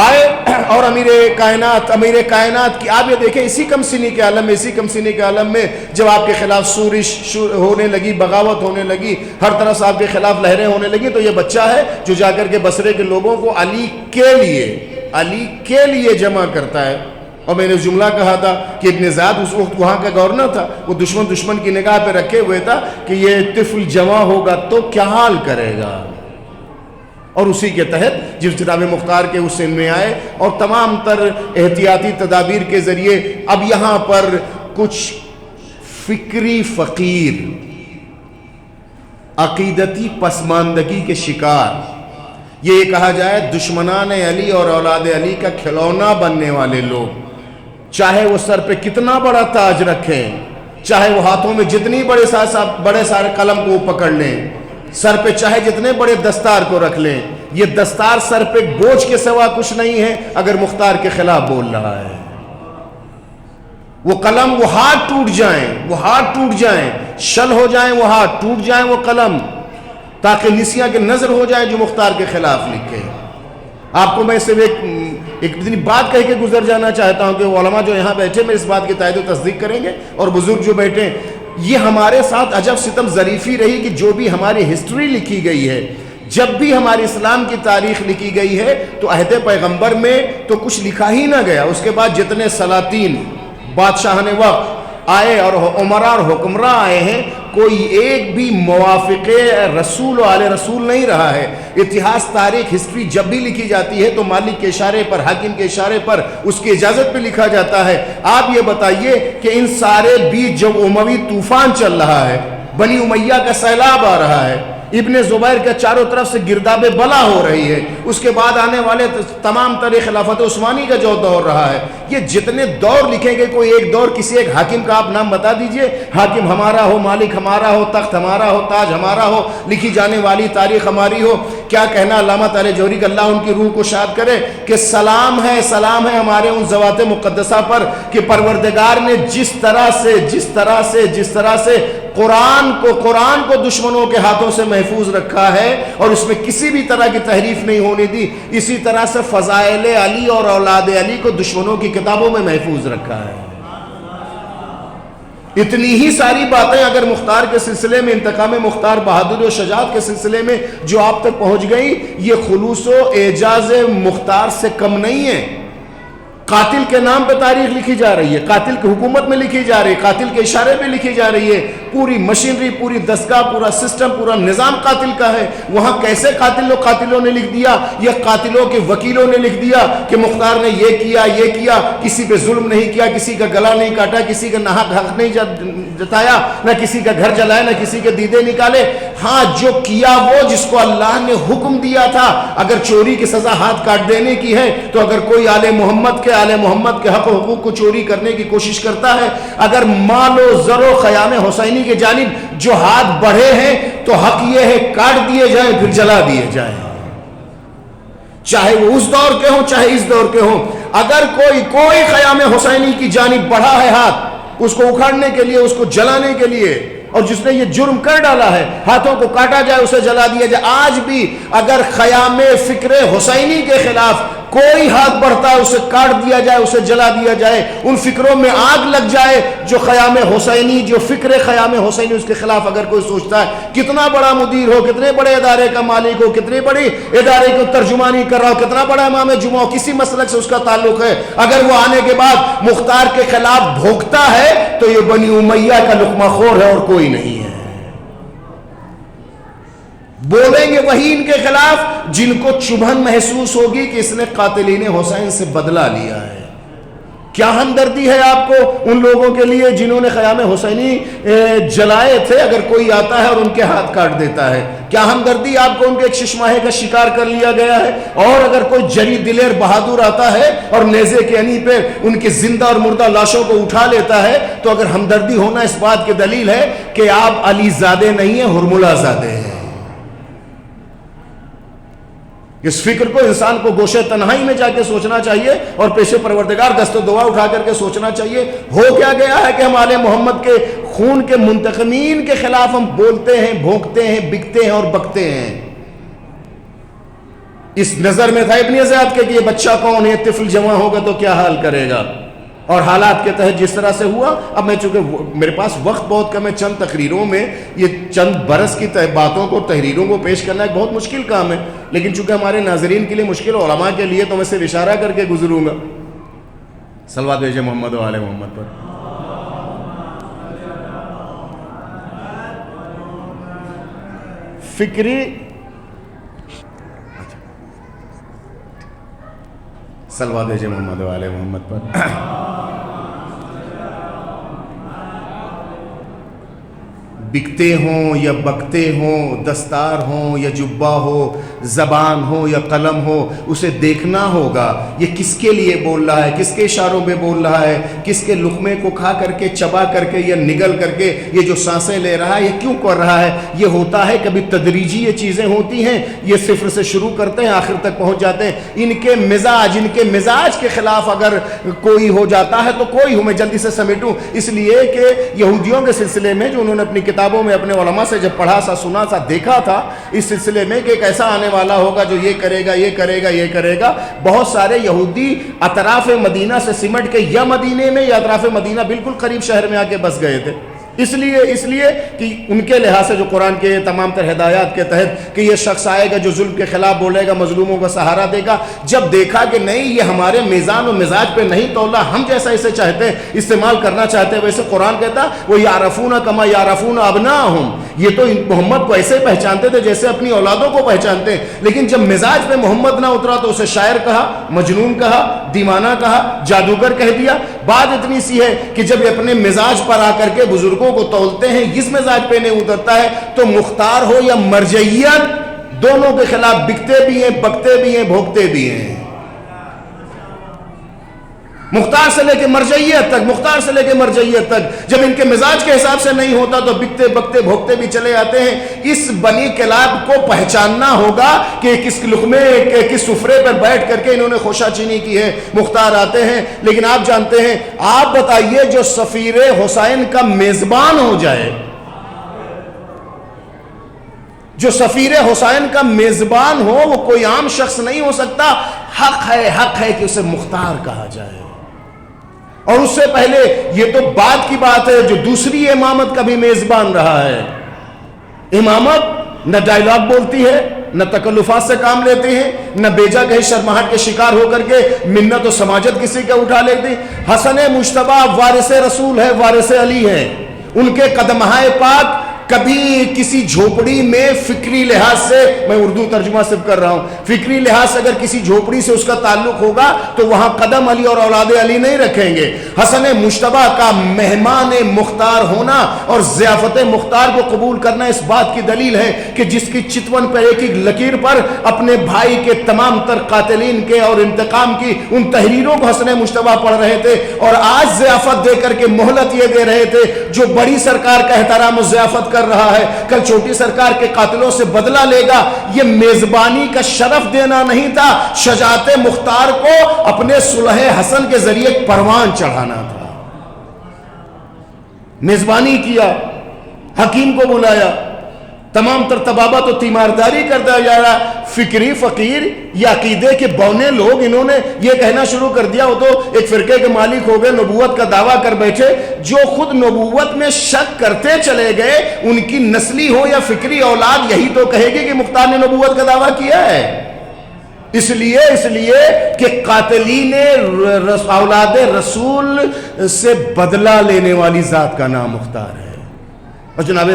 آئے اور امیر کائنات کی آپ یہ دیکھیں، اسی کم سنی کے عالم میں جب آپ کے خلاف سورش ہونے لگی، بغاوت ہونے لگی، ہر طرح سے آپ کے خلاف لہریں ہونے لگی، تو یہ بچہ ہے جو جا کر کے بصرے کے لوگوں کو علی کے لیے جمع کرتا ہے۔ اور میں نے جملہ کہا تھا کہ ابن زیاد اس وقت وہاں کا گورنر تھا، وہ دشمن کی نگاہ پہ رکھے ہوئے تھا کہ یہ طفل جمع ہوگا تو کیا حال کرے گا، اور اسی کے تحت جب جناب مختار کے اس سن میں آئے اور تمام تر احتیاطی تدابیر کے ذریعے اب یہاں پر کچھ فکری فقیر، عقیدتی پسماندگی کے شکار، یہ کہا جائے دشمنان علی اور اولاد علی کا کھلونا بننے والے لوگ، چاہے وہ سر پہ کتنا بڑا تاج رکھیں، چاہے وہ ہاتھوں میں جتنی بڑے سارے قلم کو پکڑ لیں، سر پہ چاہے جتنے بڑے دستار کو رکھ لیں، یہ دستار سر پہ بوجھ کے سوا کچھ نہیں ہے اگر مختار کے خلاف بول رہا ہے۔ وہ قلم، وہ ہاتھ ٹوٹ جائیں، شل ہو جائیں وہ ہاتھ، ٹوٹ جائیں وہ قلم، تاکہ نسیاں کے نظر ہو جائے جو مختار کے خلاف لکھے۔ آپ کو میں صرف ایک بات کہہ کے گزر جانا چاہتا ہوں کہ علماء جو یہاں بیٹھے میں اس بات کی تائید و تصدیق کریں گے، اور بزرگ جو بیٹھے، یہ ہمارے ساتھ عجب ستم ظریفی رہی کہ جو بھی ہماری ہسٹری لکھی گئی ہے، جب بھی ہمارے اسلام کی تاریخ لکھی گئی ہے تو عہد پیغمبر میں تو کچھ لکھا ہی نہ گیا، اس کے بعد جتنے سلاطین بادشاہان وقت آئے اور عمراء اور حکمراں آئے ہیں، کوئی ایک بھی موافق رسول و آل رسول نہیں رہا ہے۔ اتہاس، تاریخ، ہسٹری جب بھی لکھی جاتی ہے تو مالک کے اشارے پر، حاکم کے اشارے پر، اس کی اجازت پہ لکھا جاتا ہے۔ آپ یہ بتائیے کہ ان سارے بیچ جب اموی طوفان چل رہا ہے، بنی امیہ کا سیلاب آ رہا ہے، ابن زبیر کے چاروں طرف سے گرداب بلا ہو رہی ہے، اس کے بعد آنے والے تمام تر خلافت عثمانی کا جو دور رہا ہے، یہ جتنے دور لکھیں گے، کوئی ایک دور کسی ایک حاکم کا آپ نام بتا دیجئے، حاکم ہمارا ہو، مالک ہمارا ہو، تخت ہمارا ہو، تاج ہمارا ہو، لکھی جانے والی تاریخ ہماری ہو۔ کیا کہنا علامہ طارق جوہری کا اللہ ان کی روح کو شاد کرے کہ سلام ہے ہمارے ان ذوات مقدسہ پر کہ پروردگار نے جس طرح سے قرآن کو دشمنوں کے ہاتھوں سے محفوظ رکھا ہے اور اس میں کسی بھی طرح کی تحریف نہیں ہونے دی، اسی طرح سے فضائل علی اور اولاد علی کو دشمنوں کی کتابوں میں محفوظ رکھا ہے۔ اتنی ہی ساری باتیں اگر مختار کے سلسلے میں، انتقام مختار بہادر و شجاعت کے سلسلے میں جو آپ تک پہنچ گئی، یہ خلوص و اعجاز مختار سے کم نہیں ہے۔ قاتل کے نام پہ تاریخ لکھی جا رہی ہے، قاتل کی حکومت میں لکھی جا رہی ہے، قاتل کے اشارے پہ لکھی جا رہی ہے، پوری مشینری، پوری دستگاہ، پورا سسٹم، پورا نظام قاتل کا ہے۔ وہاں کیسے قاتلوں نے لکھ دیا، یہ قاتلوں کے وکیلوں نے لکھ دیا کہ مختار نے یہ کیا، کسی پہ ظلم نہیں کیا، کسی کا گلا نہیں کاٹا، کسی کا ناحق حق نہیں جتایا، نہ کسی کا گھر جلایا، نہ کسی کے دیدے نکالے۔ ہاں، جو کیا وہ جس کو اللہ نے حکم دیا تھا، اگر چوری کی سزا ہاتھ کاٹ دینے کی ہے تو اگر کوئی آل محمد کے حق و حقوق کو چوری کرنے کی کوشش کرتا ہے، اگر مال و زر و خیام حسینی کے جانب جو ہاتھ بڑھے ہیں تو حق یہ ہے کاٹ دیے جائیں پھر جلا دیے جائیں، چاہے وہ اس دور کے ہوں چاہے اس دور کے ہوں۔ اگر کوئی خیام حسینی کی جانب بڑھا ہے ہاتھ، اس کو اکھاڑنے کے لیے، اس کو جلانے کے لیے، اور جس نے یہ جرم کر ڈالا ہے، ہاتھوں کو کاٹا جائے، اسے جلا دیا جائے۔ آج بھی اگر خیام فکر حسینی کے خلاف کوئی ہاتھ بڑھتا ہے، اسے کاٹ دیا جائے، اسے جلا دیا جائے، ان فکروں میں آگ لگ جائے جو خیام حسینی، جو فکر خیام حسینی اس کے خلاف اگر کوئی سوچتا ہے، کتنا بڑا مدیر ہو، کتنے بڑے ادارے کا مالک ہو، کتنی بڑی ادارے کو ترجمانی کر رہا ہو، کتنا بڑا امام جمعہ ہو، کسی مسلک سے اس کا تعلق ہے، اگر وہ آنے کے بعد مختار کے خلاف بھوکتا ہے تو یہ بنی امیہ کا لقمہ خور ہے اور کوئی نہیں ہے۔ بولیں گے وہی ان کے خلاف جن کو چبھن محسوس ہوگی کہ اس نے قاتلین حسین سے بدلہ لیا ہے۔ کیا ہمدردی ہے آپ کو ان لوگوں کے لیے جنہوں نے خیام حسینی جلائے تھے؟ اگر کوئی آتا ہے اور ان کے ہاتھ کاٹ دیتا ہے، کیا ہمدردی آپ کو ان کے ایک ششماہے کا شکار کر لیا گیا ہے؟ اور اگر کوئی جری دلیر بہادر آتا ہے اور نیزے کے انی پہ ان کی زندہ اور مردہ لاشوں کو اٹھا لیتا ہے، تو اگر ہمدردی ہونا اس بات کی دلیل ہے کہ آپ علی زادے نہیں ہیں، ہرملہ زادے ہیں۔ اس فکر کو انسان کو گوشے تنہائی میں جا کے سوچنا چاہیے اور پیش پروردگار دست و دعا اٹھا کر کے سوچنا چاہیے۔ ہو کیا گیا ہے کہ ہم آل محمد کے خون کے منتقمین کے خلاف ہم بولتے ہیں، بھونکتے ہیں، بکتے ہیں اور بکتے ہیں۔ اس نظر میں تھا ابن زیاد کے کہ یہ بچہ کون ہے، طفل جوان ہوگا تو کیا حال کرے گا، اور حالات کے تحت جس طرح سے ہوا۔ اب میں چونکہ میرے پاس وقت بہت کم ہے، چند تقریروں میں یہ چند برس کی باتوں کو، تحریروں کو پیش کرنا ایک بہت مشکل کام ہے، لیکن چونکہ ہمارے ناظرین کے لیے مشکل، علماء کے لیے تو میں صرف اشارہ کر کے گزروں گا۔ صلوات بھیجیں محمد و آل محمد پر۔ فکری صلوات بھیجیں محمد و آل محمد پر۔ بکتے ہوں یا بکتے ہوں، دستار ہوں یا جبہ ہو، زبان ہو یا قلم ہو، اسے دیکھنا ہوگا یہ کس کے لیے بول رہا ہے، کس کے اشاروں پہ بول رہا ہے، کس کے لقمے کو کھا کر کے، چبا کر کے یا نگل کر کے یہ جو سانسیں لے رہا ہے یہ کیوں کر رہا ہے۔ یہ ہوتا ہے کبھی تدریجی یہ چیزیں ہوتی ہیں، یہ صفر سے شروع کرتے ہیں آخر تک پہنچ جاتے ہیں۔ ان کے مزاج کے خلاف اگر کوئی ہو جاتا ہے تو کوئی ہوں، میں جلدی سے سمیٹوں، اس لیے کہ یہودیوں کے سلسلے میں جو انہوں نے اپنی کتابوں میں اپنے علماء سے جب پڑھا سا، سنا سا، دیکھا تھا اس سلسلے میں کہ ایک ایسا آنے والا ہوگا جو یہ کرے گا، یہ کرے گا، یہ کرے گا۔ بہت سارے یہودی اطراف مدینہ سے سمٹ کے یا مدینے میں یا اطراف مدینہ بالکل قریب شہر میں آ کے بس گئے تھے، اس لیے کہ ان کے لحاظ سے جو قرآن کے تمام تر ہدایات کے تحت کہ یہ شخص آئے گا جو ظلم کے خلاف بولے گا، مظلوموں کا سہارا دے گا، جب دیکھا کہ نہیں یہ ہمارے میزان و مزاج پہ نہیں تولا، ہم جیسا اسے چاہتے استعمال کرنا چاہتے ہیں ویسے قرآن کہتا وہ یعرفون کما یعرفون ابناءہم، یہ تو محمد کو ایسے پہچانتے تھے جیسے اپنی اولادوں کو پہچانتے ہیں، لیکن جب مزاج پہ محمد نہ اترا تو اسے شاعر کہا، مجنون کہا، دیوانہ کہا، جادوگر کہہ دیا۔ بات اتنی سی ہے کہ جب یہ اپنے مزاج پر آ کر کے بزرگوں کو تولتے ہیں، اس مزاج پہ نہیں اترتا ہے تو مختار ہو یا مرجعیت دونوں کے خلاف بکتے بھی ہیں، بکتے بھی ہیں، بھوکتے بھی ہیں۔ مختار سے لے کے مرجعیت تک، مختار سے لے کے مرجعیت تک جب ان کے مزاج کے حساب سے نہیں ہوتا تو بکتے بکتے بھوکتے بھی چلے آتے ہیں۔ اس بنی کلاب کو پہچاننا ہوگا کہ کس لقمے کس سفرے پر بیٹھ کر کے انہوں نے خوشہ چینی کی ہے۔ مختار آتے ہیں، لیکن آپ جانتے ہیں، آپ بتائیے جو سفیر حسین کا میزبان ہو جائے، جو سفیر حسین کا میزبان ہو، وہ کوئی عام شخص نہیں ہو سکتا۔ حق ہے کہ اسے مختار کہا جائے۔ اور اس سے پہلے یہ تو بعد کی بات ہے جو دوسری امامت کا بھی میزبان رہا ہے۔ امامت نہ ڈائلاگ بولتی ہے، نہ تکلفات سے کام لیتے ہیں، نہ بیجا کہیں شرماہٹ کے شکار ہو کر کے منت و سماجت کسی کا اٹھا لیتے۔ حسن مجتبیٰ وارث رسول ہے، وارث علی ہے، ان کے قدمہائے پاک کبھی کسی جھوپڑی میں فکری لحاظ سے، میں اردو ترجمہ صرف کر رہا ہوں، فکری لحاظ سے اگر کسی جھوپڑی سے اس کا تعلق ہوگا تو وہاں قدم علی اور اولاد علی نہیں رکھیں گے۔ حسن مجتبیٰ کا مہمان مختار ہونا اور ضیافت مختار کو قبول کرنا اس بات کی دلیل ہے کہ جس کی چتون پر ایک ایک لکیر پر اپنے بھائی کے تمام تر قاتلین کے اور انتقام کی ان تحریروں کو حسن مجتبیٰ پڑھ رہے تھے، اور آج ضیافت دے کر کے مہلت یہ دے رہے تھے جو بڑی سرکار کا احترام و ضیافت کر رہا ہے کل چھوٹی سرکار کے قاتلوں سے بدلہ لے گا۔ یہ میزبانی کا شرف دینا نہیں تھا، شجاعت مختار کو اپنے صلح حسن کے ذریعے پروان چڑھانا تھا۔ میزبانی کیا، حکیم کو بلایا، تمام تر طبابت و تیمارداری کرتا جا رہا۔ فکری فقیر یا عقیدے کے بونے لوگ انہوں نے یہ کہنا شروع کر دیا، وہ تو ایک فرقے کے مالک ہو گئے، نبوت کا دعویٰ کر بیٹھے، جو خود نبوت میں شک کرتے چلے گئے ان کی نسلی ہو یا فکری اولاد یہی تو کہے گی کہ مختار نے نبوت کا دعویٰ کیا ہے۔ اس لیے کہ قاتلین اولاد رسول سے بدلہ لینے والی ذات کا نام مختار ہے۔ اور جناب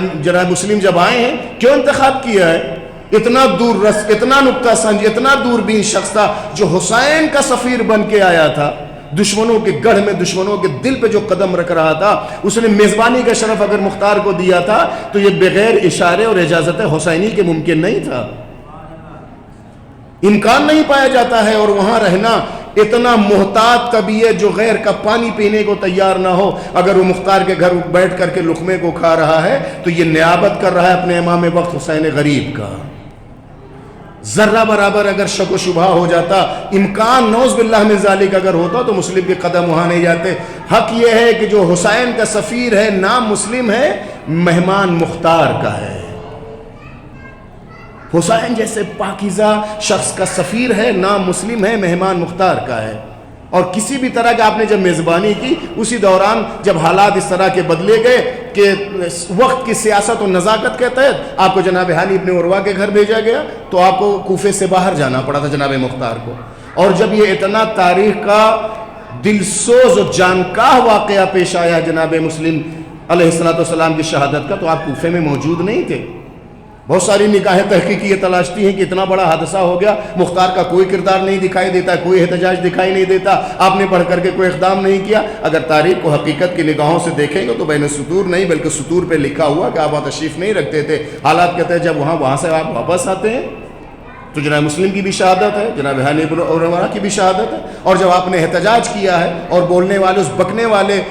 مسلم جب آئے ہیں کیوں انتخاب کیا ہے؟ اتنا دور رس، اتنا نکتہ سنج، اتنا دوربین شخص تھا جو حسین کا سفیر بن کے آیا تھا، دشمنوں کے گڑھ میں دشمنوں کے دل پہ جو قدم رکھ رہا تھا، اس نے میزبانی کا شرف اگر مختار کو دیا تھا تو یہ بغیر اشارے اور اجازت حسینی کے ممکن نہیں تھا، امکان نہیں پایا جاتا ہے۔ اور وہاں رہنا اتنا محتاط کبھی ہے جو غیر کا پانی پینے کو تیار نہ ہو، اگر وہ مختار کے گھر بیٹھ کر کے لقمے کو کھا رہا ہے تو یہ نیابت کر رہا ہے اپنے امام وقت حسین غریب کا۔ ذرہ برابر اگر شک و شبہ ہو جاتا، امکان نوز باللہ من ذالک اگر ہوتا تو مسلم کے قدم وہاں نہیں جاتے۔ حق یہ ہے کہ جو حسین کا سفیر ہے، نام مسلم ہے، مہمان مختار کا ہے۔ حسین جیسے پاکیزہ شخص کا سفیر ہے، نام مسلم ہے، مہمان مختار کا ہے۔ اور کسی بھی طرح کا آپ نے جب میزبانی کی، اسی دوران جب حالات اس طرح کے بدلے گئے کہ وقت کی سیاست و نزاکت کے تحت آپ کو جناب حانی ابن عروہ کے گھر بھیجا گیا تو آپ کو کوفے سے باہر جانا پڑا تھا جناب مختار کو۔ اور جب یہ اتنا تاریخ کا دلسوز و جانکاہ واقعہ پیش آیا جناب مسلم علیہ السلام کی شہادت کا، تو آپ کوفے میں موجود نہیں تھے۔ بہت ساری نگاہیں تحقیقی یہ تلاشتی ہیں کہ اتنا بڑا حادثہ ہو گیا، مختار کا کوئی کردار نہیں دکھائی دیتا، کوئی احتجاج دکھائی نہیں دیتا، آپ نے پڑھ کر کے کوئی اقدام نہیں کیا۔ اگر تاریخ کو حقیقت کی نگاہوں سے دیکھیں گے تو بین سطور نہیں بلکہ سطور پہ لکھا ہوا کہ آپ وہاں تشریف نہیں رکھتے تھے۔ حالات کہتے ہیں جب وہاں سے آپ واپس آتے ہیں تو جناب مسلم کی بھی شہادت ہے، جناب حانی ابن عروہ کی بھی شہادت ہے، اور جب آپ نے احتجاج کیا ہے اور بولنے والے اس بکنے والے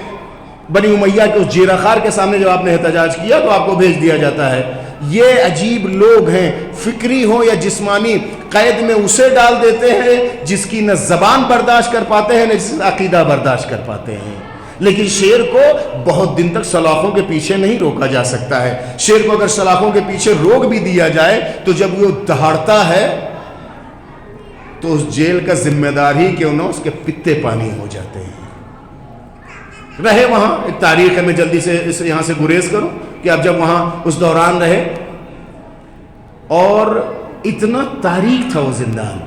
بنی امیہ کے اس جیرہ خار کے سامنے جب آپ نے احتجاج کیا تو آپ کو بھیج دیا جاتا ہے۔ یہ عجیب لوگ ہیں، فکری ہو یا جسمانی، قید میں اسے ڈال دیتے ہیں جس کی نہ زبان برداشت کر پاتے ہیں نہ جس کا عقیدہ برداشت کر پاتے ہیں۔ لیکن شیر کو بہت دن تک سلاخوں کے پیچھے نہیں روکا جا سکتا ہے۔ شیر کو اگر سلاخوں کے پیچھے روک بھی دیا جائے تو جب وہ دہاڑتا ہے تو اس جیل کا ذمہ دار ہی کیوں نہ اس کے پتے پانی ہو جاتے ہیں۔ رہے وہاں. ایک تاریخ ہے, میں جلدی سے اس یہاں سے گریز کروں کہ اب جب وہاں اس دوران رہے اور اتنا تاریک تھا وہ زندان,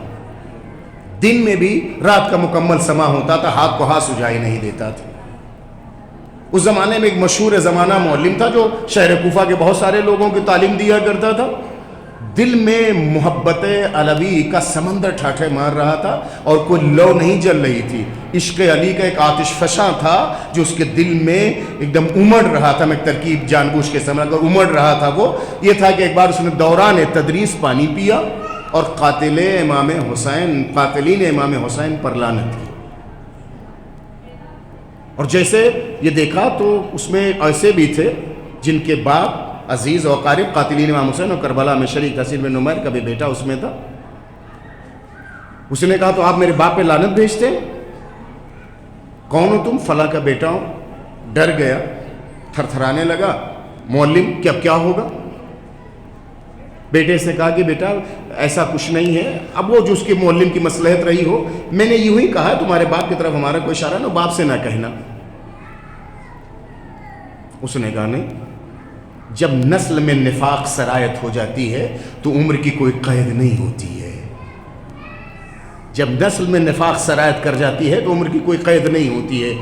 دن میں بھی رات کا مکمل سما ہوتا تھا, ہاتھ کو ہاتھ سجائی نہیں دیتا تھا. اس زمانے میں ایک مشہور زمانہ معلم تھا جو شہر کوفہ کے بہت سارے لوگوں کی تعلیم دیا کرتا تھا. دل میں محبت علوی کا سمندر ٹھاٹھے مار رہا تھا اور کوئی لو نہیں جل رہی تھی. عشق علی کا ایک آتش فشاں تھا جو اس کے دل میں ایک دم امڑ رہا تھا. میں ترکیب جان بوجھ کے سمجھ کر امڑ رہا تھا. وہ یہ تھا کہ ایک بار اس نے دوران تدریس پانی پیا اور قاتلین امام حسین پر لعنت کی. اور جیسے یہ دیکھا تو اس میں ایسے بھی تھے جن کے باپ عزیز و قارب قاتلین امام حسین اور کربلا میں شریک تحصیل بن نمیر کا بھی بیٹا اس میں تھا. اس نے کہا تو آپ میرے باپ پہ لعنت بھیجتے ہیں؟ کون ہو تم؟ فلاں کا بیٹا ہوں. ڈر گیا, تھر تھرانے لگا. معلم کہ اب کیا ہوگا؟ بیٹے سے کہا کہ بیٹا ایسا کچھ نہیں ہے. اب وہ جو اس کے معلم کی مصلحت رہی ہو, میں نے یوں ہی کہا تمہارے باپ کی طرف ہمارا کوئی اشارہ نہ, باپ سے نہ کہنا. اس نے کہا نہیں, جب نسل میں نفاق سرایت ہو جاتی ہے تو عمر کی کوئی قید نہیں ہوتی ہے. جب نسل میں نفاق سرایت کر جاتی ہے تو عمر کی کوئی قید نہیں ہوتی ہے.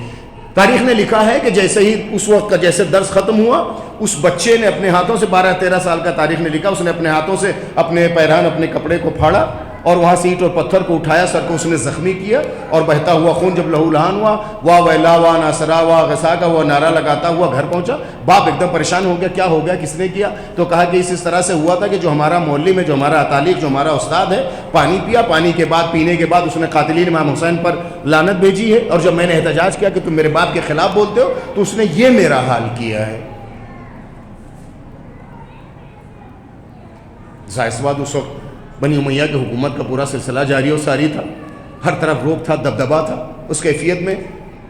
تاریخ نے لکھا ہے کہ جیسے ہی اس وقت کا جیسے درس ختم ہوا, اس بچے نے اپنے ہاتھوں سے 12-13 سال کا تاریخ نے لکھا, اس نے اپنے ہاتھوں سے اپنے پیران اپنے کپڑے کو پھاڑا اور وہاں سے اینٹ اور پتھر کو اٹھایا, سر کو اس نے زخمی کیا اور بہتا ہوا خون جب لہو لہان ہوا, واہ ویلا واہ ناصرا واہ غسا کا وہ نعرہ لگاتا ہوا گھر پہنچا. باپ ایک دم پریشان ہو گیا, کیا ہو گیا, کس نے کیا؟ تو کہا کہ اس طرح سے ہوا تھا کہ جو ہمارا معلم ہے, جو ہمارا اتالیق, جو ہمارا استاد ہے, پانی پیا, پانی کے بعد پینے کے بعد اس نے قاتلین امام حسین پر لعنت بھیجی ہے, اور جب میں نے احتجاج کیا کہ تم میرے باپ کے خلاف بولتے ہو تو اس نے یہ میرا حال کیا ہے. ظاہر سی بات اس وقت بنی امیہ کی حکومت کا پورا سلسلہ جاری و ساری تھا, ہر طرف روک تھا, دبدبا تھا. اس کیفیت میں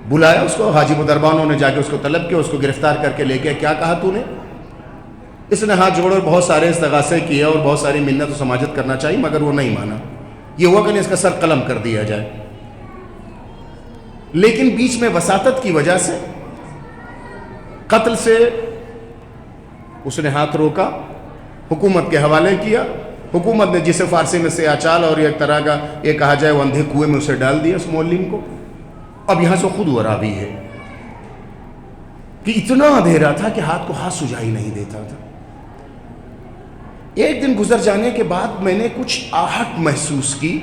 بلایا اس کو, حاجی مدربانوں نے جا کے اس کو طلب کیا, اس کو گرفتار کر کے لے کے, کیا کہا تو نے؟ اس نے ہاتھ جوڑ اور بہت سارے استغاثے کیے اور بہت ساری منت و سماجت کرنا چاہیے, مگر وہ نہیں مانا. یہ ہوا کہ نہیں اس کا سر قلم کر دیا جائے. لیکن بیچ میں وساطت کی وجہ سے قتل سے اس نے ہاتھ روکا, حکومت کے حوالے کیا. حکومت نے جسے فارسی میں سیاچال اور ایک طرح کا یہ کہا جائے وہ اندھے کنویں میں اسے ڈال دیا اس معلم کو. اب یہاں سے خود وہ راوی ہے کہ اتنا اندھیرا تھا کہ ہاتھ کو ہاتھ سجائی نہیں دیتا تھا. ایک دن گزر جانے کے بعد میں نے کچھ آہٹ محسوس کی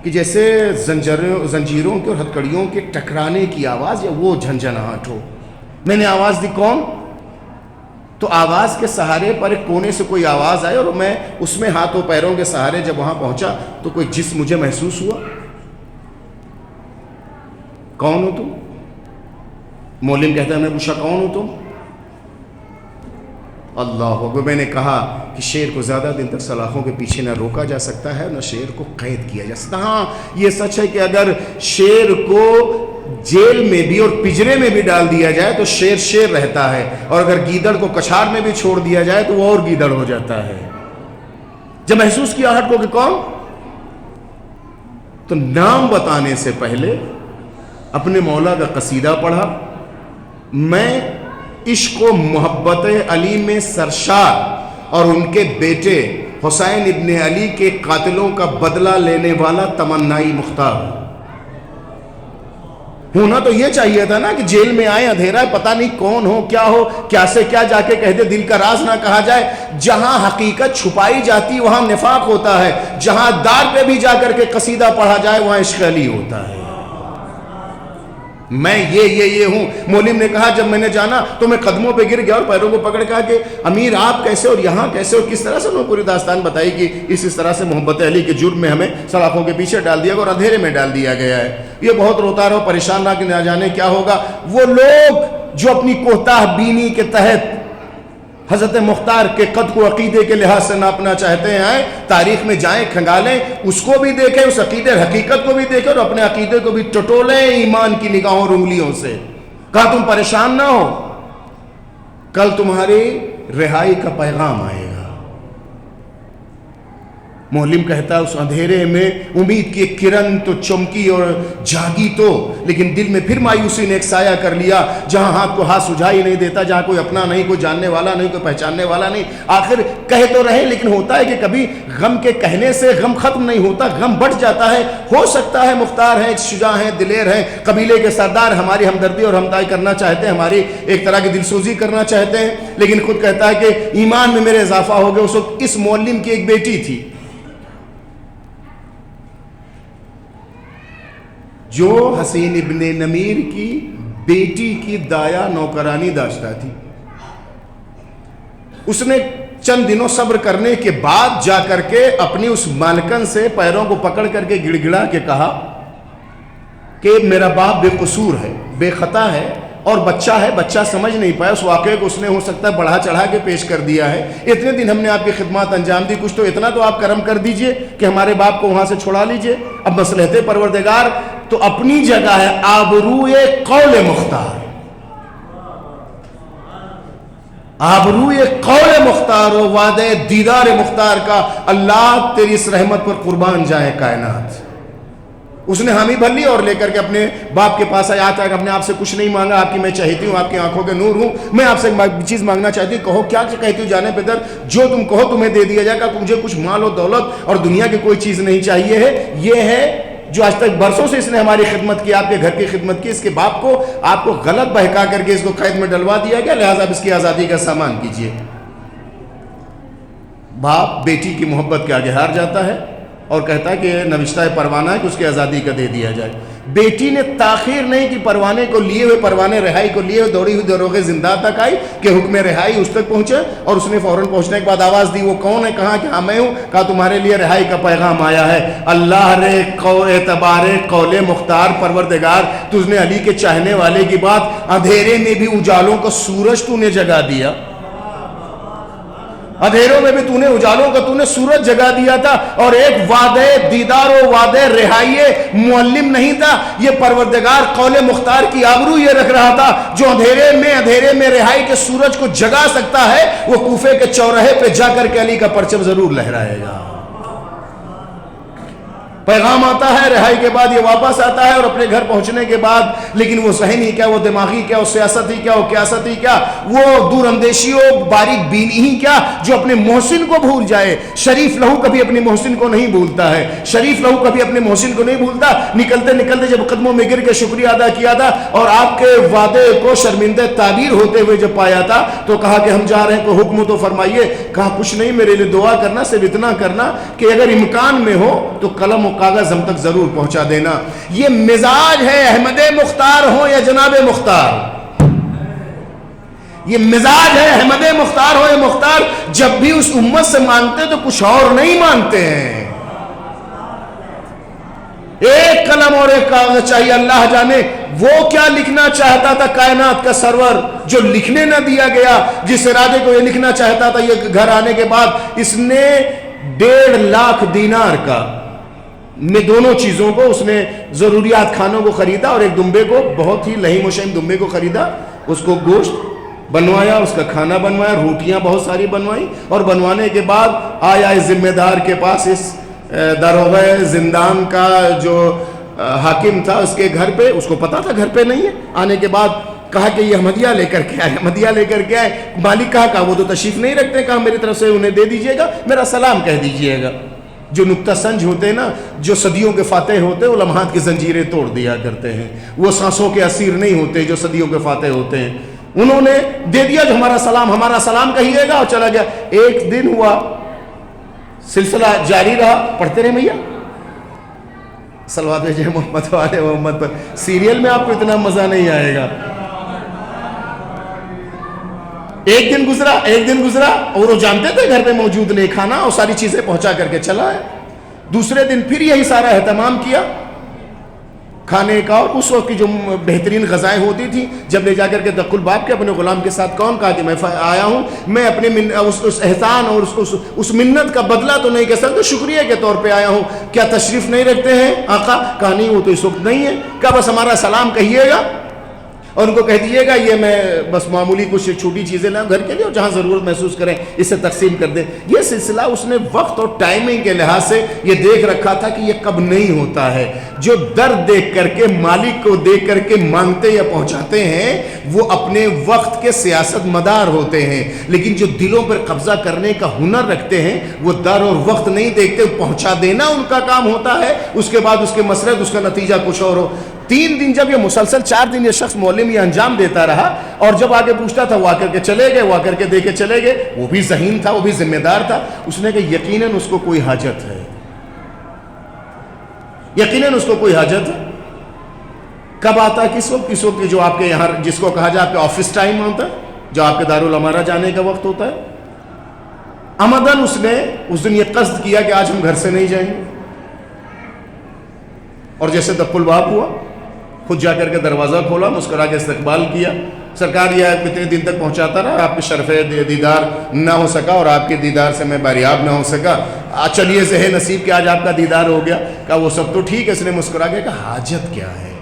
کہ جیسے زنجیروں کے اور ہتکڑیوں کے ٹکرانے کی آواز یا وہ جھنجھناہٹ ہو. میں نے آواز دی, کون؟ تو آواز کے سہارے پر ایک کونے سے کوئی آواز آئی اور میں اس میں ہاتھوں پیروں کے سہارے جب وہاں پہنچا تو کوئی جسم مجھے محسوس ہوا. کون ہو تم؟ معلم کہتا ہے, میں پوچھا کون ہو تم؟ اللہ اکبر. میں نے کہا کہ شیر کو زیادہ دن تک سلاخوں کے پیچھے نہ روکا جا سکتا ہے, نہ شیر کو قید کیا جا سکتا. ہاں یہ سچ ہے کہ اگر شیر کو جیل میں بھی اور پجرے میں بھی ڈال دیا جائے تو شیر شیر رہتا ہے, اور اگر گیدڑ کو کچھاڑ میں بھی چھوڑ دیا جائے تو وہ اور گیدڑ ہو جاتا ہے. جب محسوس کیا آہٹ کو کہ کون, تو نام بتانے سے پہلے اپنے مولا کا قصیدہ پڑھا. میں عشق و محبت علی میں سرشار اور ان کے بیٹے حسین ابن علی کے قاتلوں کا بدلہ لینے والا تمنائی مختار ہوں. ہونا تو یہ چاہیے تھا نا کہ جیل میں آئے, اندھیرا ہے, پتہ نہیں کون ہو, کیا ہو, کیا سے کیا جا کے کہہ دے, دل کا راز نہ کہا جائے. جہاں حقیقت چھپائی جاتی وہاں نفاق ہوتا ہے, جہاں دار پہ بھی جا کر کے قصیدہ پڑھا جائے وہاں عشق علی ہوتا ہے. میں یہ ہوں. مولم نے کہا جب میں نے جانا تو میں قدموں پہ گر گیا اور پیروں کو پکڑ کہا کہ امیر آپ کیسے اور یہاں کیسے اور کس طرح سے. انہوں نے پوری داستان بتائی کہ اس طرح سے محبت علی کے جرم میں ہمیں سلاخوں کے پیچھے ڈال دیا گیا اور اندھیرے میں ڈال دیا گیا ہے. یہ بہت روتا رہا, پریشان رہا کہ نہ جانے کیا ہوگا. وہ لوگ جو اپنی کوتاہ بینی کے تحت حضرت مختار کے قد کو عقیدے کے لحاظ سے ناپنا چاہتے ہیں, تاریخ میں جائیں, کھنگالیں, اس کو بھی دیکھیں, اس عقیدے حقیقت کو بھی دیکھیں اور اپنے عقیدے کو بھی ٹٹولیں ایمان کی نگاہوں اور انگلیوں سے. کہا تم پریشان نہ ہو, کل تمہاری رہائی کا پیغام آئے گا. مولم کہتا ہے اس اندھیرے میں امید کی ایک کرن تو چمکی اور جاگی تو، لیکن دل میں پھر مایوسی نے ایک سایہ کر لیا، جہاں ہاتھ کو ہاتھ سجھا ہی نہیں دیتا، جہاں کوئی اپنا نہیں، کوئی جاننے والا نہیں، کوئی پہچاننے والا نہیں۔ آخر کہہ تو رہے، لیکن ہوتا ہے کہ کبھی غم کے کہنے سے غم ختم نہیں ہوتا، غم بڑھ جاتا ہے۔ ہو سکتا ہے مختار ہیں، شجاع ہیں، دلیر ہیں، قبیلے کے سردار ہماری ہمدردی اور ہمدردی کرنا چاہتے ہیں، ہماری ایک طرح کی دلسوزی کرنا چاہتے ہیں، لیکن خود کہتا ہے کہ ایمان میں میرے اضافہ ہو گیا۔ اس وقت اس مولم کی ایک بیٹی تھی جو حسین ابن نمیر کی بیٹی کی دایا نوکرانی داشتہ تھی۔ اس نے چند دنوں صبر کرنے کے بعد جا کر کے اپنی اس مالکن سے پیروں کو پکڑ کر کے گڑ گڑا کے کہا کہ میرا باپ بے قصور ہے، بے خطا ہے، اور بچہ ہے، بچہ سمجھ نہیں پایا، اس واقعے کو اس نے ہو سکتا ہے بڑھا چڑھا کے پیش کر دیا ہے۔ اتنے دن ہم نے آپ کی خدمات انجام دی، کچھ تو اتنا تو آپ کرم کر دیجئے کہ ہمارے باپ کو وہاں سے چھڑا لیجئے۔ اب مصلحت پروردگار تو اپنی جگہ ہے، آبروئے قول مختار، آبروئے قول مختار و وعدہ دیدار مختار کا اللہ تیری اس رحمت پر قربان جائے کائنات۔ اس نے حامی بھر لی اور لے کر کے اپنے باپ کے پاس آیا، آتا کہ اپنے آپ سے کچھ نہیں مانگا، آپ کی میں چہیتی ہوں، آپ کی آنکھوں کے نور ہوں، میں آپ سے ایک چیز مانگنا چاہتی ہوں، کہو کیا کہتی ہوں جانے پدر، جو تم کہو تمہیں دے دیا جائے گا، مجھے کچھ مال و دولت اور دنیا کی کوئی چیز نہیں چاہیے ہے۔ یہ ہے جو آج تک برسوں سے اس نے ہماری خدمت کی، آپ کے گھر کی خدمت کی، اس کے باپ کو آپ کو غلط بہکا کر کے اس کو قید میں ڈلوا دیا گیا، لہٰذا اب اس کی آزادی کا سامان کیجیے۔ باپ بیٹی کی محبت کے آگے ہار جاتا ہے اور کہتا ہے کہ نوشتہ پروانہ ہے کہ اس کی آزادی کا دے دیا جائے۔ بیٹی نے تاخیر نہیں کی، پروانے کو لیے ہوئے، پروانے رہائی کو لیے ہوئے دوڑی ہوئی دروغ زندہ تک آئی کہ حکم رہائی اس تک پہنچے، اور اس نے فوراً پہنچنے کے بعد آواز دی، وہ کون ہے؟ کہا کہ ہاں میں ہوں۔ کہا تمہارے لیے رہائی کا پیغام آیا ہے۔ اللہ رے اعتبار قول مختار پروردگار، تجھ نے علی کے چاہنے والے کی بات، اندھیرے میں بھی اجالوں کا سورج تو نے جگا دیا، اندھیروں میں بھی تو نے اجالوں کا تو نے سورج جگا دیا تھا، اور ایک وعدہ دیدار و وعدہ رہائی معلم نہیں تھا، یہ پروردگار قول مختار کی آبرو یہ رکھ رہا تھا، جو اندھیرے میں رہائی کے سورج کو جگا سکتا ہے، وہ کوفے کے چوراہے پہ جا کر کے علی کا پرچم ضرور لہرائے گا۔ پیغام آتا ہے، رہائی کے بعد یہ واپس آتا ہے، اور اپنے گھر پہنچنے کے بعد لیکن وہ ذہنی کیا، وہ دماغی کیا، وہ سیاستی کیا، وہ قیاستی کیا، وہ دور اندیشی و باریک بینی ہی کیا، جو اپنے محسن کو بھول جائے۔ شریف لہو کبھی اپنے محسن کو نہیں بھولتا ہے، شریف لہو کبھی اپنے محسن کو نہیں بھولتا۔ نکلتے نکلتے جب قدموں میں گر کے شکریہ ادا کیا تھا اور آپ کے وعدے کو شرمندہ تعبیر ہوتے ہوئے جب پایا تھا تو کہا کہ ہم جا رہے ہیں، کوئی حکم تو فرمائیے۔ کہا کچھ نہیں، میرے لیے دعا کرنا، صرف اتنا کرنا کہ اگر امکان میں ہو تو قلم و کاغذ ہم تک ضرور پہنچا دینا۔ یہ مزاج ہے احمد مختار ہو یا جناب مختار، یہ مزاج ہے احمد مختار ہو یا مختار، جب بھی اس امت سے مانگتے تو کچھ اور نہیں مانگتے ہیں، ایک قلم اور ایک کاغذ چاہیے۔ اللہ جانے وہ کیا لکھنا چاہتا تھا کائنات کا سرور، جو لکھنے نہ دیا گیا، جس ارادے کو یہ لکھنا چاہتا تھا۔ یہ گھر آنے کے بعد اس نے 1.5 لاکھ دینار کا میں دونوں چیزوں کو اس نے ضروریات کھانوں کو خریدا، اور ایک دمبے کو، بہت ہی لہیم و شہیم دمبے کو خریدا، اس کو گوشت بنوایا، اس کا کھانا بنوایا، روٹیاں بہت ساری بنوائی، اور بنوانے کے بعد آیا اس ذمہ دار کے پاس، اس داروغہ زندان کا جو حاکم تھا اس کے گھر پہ، اس کو پتا تھا گھر پہ نہیں ہے۔ آنے کے بعد کہا کہ یہ احمدیہ لے کر کے آئے، احمدیہ لے کر کے آئے۔ مالک کہا وہ تو تشریف نہیں رکھتے، کہا میری طرف سے انہیں دے دیجئے گا، میرا سلام کہہ دیجئے گا۔ جو نکتہ سنج ہوتے ہیں نا، جو صدیوں کے فاتح ہوتے ہیں، وہ لمحات کی زنجیریں توڑ دیا کرتے ہیں، وہ سانسوں کے اسیر نہیں ہوتے جو صدیوں کے فاتح ہوتے ہیں۔ انہوں نے دے دیا جو ہمارا سلام کہیے گا، اور چلا گیا۔ ایک دن ہوا، سلسلہ جاری رہا، پڑھتے رہے بھیا صلوات بھیجے محمد والے محمد پر۔ سیریل میں آپ کو اتنا مزہ نہیں آئے گا۔ ایک دن گزرا اور وہ جانتے تھے گھر پہ موجود نہیں، کھانا اور ساری چیزیں پہنچا کر کے چلا ہے۔ دوسرے دن پھر یہی سارا اہتمام کیا کھانے کا، اور اس وقت کی جو بہترین غذائیں ہوتی تھی، جب لے جا کر کے دق الباب کے اپنے غلام کے ساتھ کون کہا کہ میں آیا ہوں، میں اپنے اس احسان اور اس منت کا بدلہ تو نہیں کہہ سکتا، شکریہ کے طور پہ آیا ہوں، کیا تشریف نہیں رکھتے ہیں آقا؟ کہا نہیں، وہ تو اس وقت نہیں ہے۔ کہا بس ہمارا سلام کہیے گا۔ اور ان کو کہہ دیجیے گا یہ میں بس معمولی کچھ چھوٹی چیزیں لاؤں گھر کے لیے اور جہاں ضرورت محسوس کریں اسے تقسیم کر دیں. یہ سلسلہ اس نے وقت اور ٹائمنگ کے لحاظ سے یہ دیکھ رکھا تھا کہ یہ کب نہیں ہوتا ہے. جو درد دیکھ کر کے مالک کو دیکھ کر کے مانگتے یا پہنچاتے ہیں وہ اپنے وقت کے سیاست مدار ہوتے ہیں, لیکن جو دلوں پر قبضہ کرنے کا ہنر رکھتے ہیں وہ در اور وقت نہیں دیکھتے, پہنچا دینا ان کا کام ہوتا ہے. اس کے بعد اس کے مسرت اس کا نتیجہ کچھ اور ہو. 3 دن جب یہ مسلسل 4 دن یہ شخص معلم یہ انجام دیتا رہا اور جب آگے پوچھتا تھا وہ آ کر کے چلے گئے, وہ آ کر کے دے کے چلے گئے. وہ بھی ذہین تھا, وہ بھی ذمہ دار تھا. اس نے کہا یقیناً اس کو کوئی حاجت ہے, یقیناً اس کو کوئی حاجت ہے. کب آتا ہے کس وقت جو آپ کے یہاں جس کو کہا جائے آپ کے آفس ٹائم ہوتا ہے, جو آپ کے دارالامارہ جانے کا وقت ہوتا ہے. عمدن اس نے اس دن یہ قصد کیا کہ آج ہم گھر سے نہیں جائیں گے, اور جیسے دق الباب ہوا خود جا کر کے دروازہ کھولا, مسکرا کے استقبال کیا. سرکار یہ اتنے دن تک پہنچاتا رہا, آپ کے شرف دیدار نہ ہو سکا اور آپ کے دیدار سے میں باریاب نہ ہو سکا. چلیے ذہ نصیب کہ آج آپ کا دیدار ہو گیا. کہا وہ سب تو ٹھیک ہے. اس نے مسکرا کے کہا حاجت کیا ہے,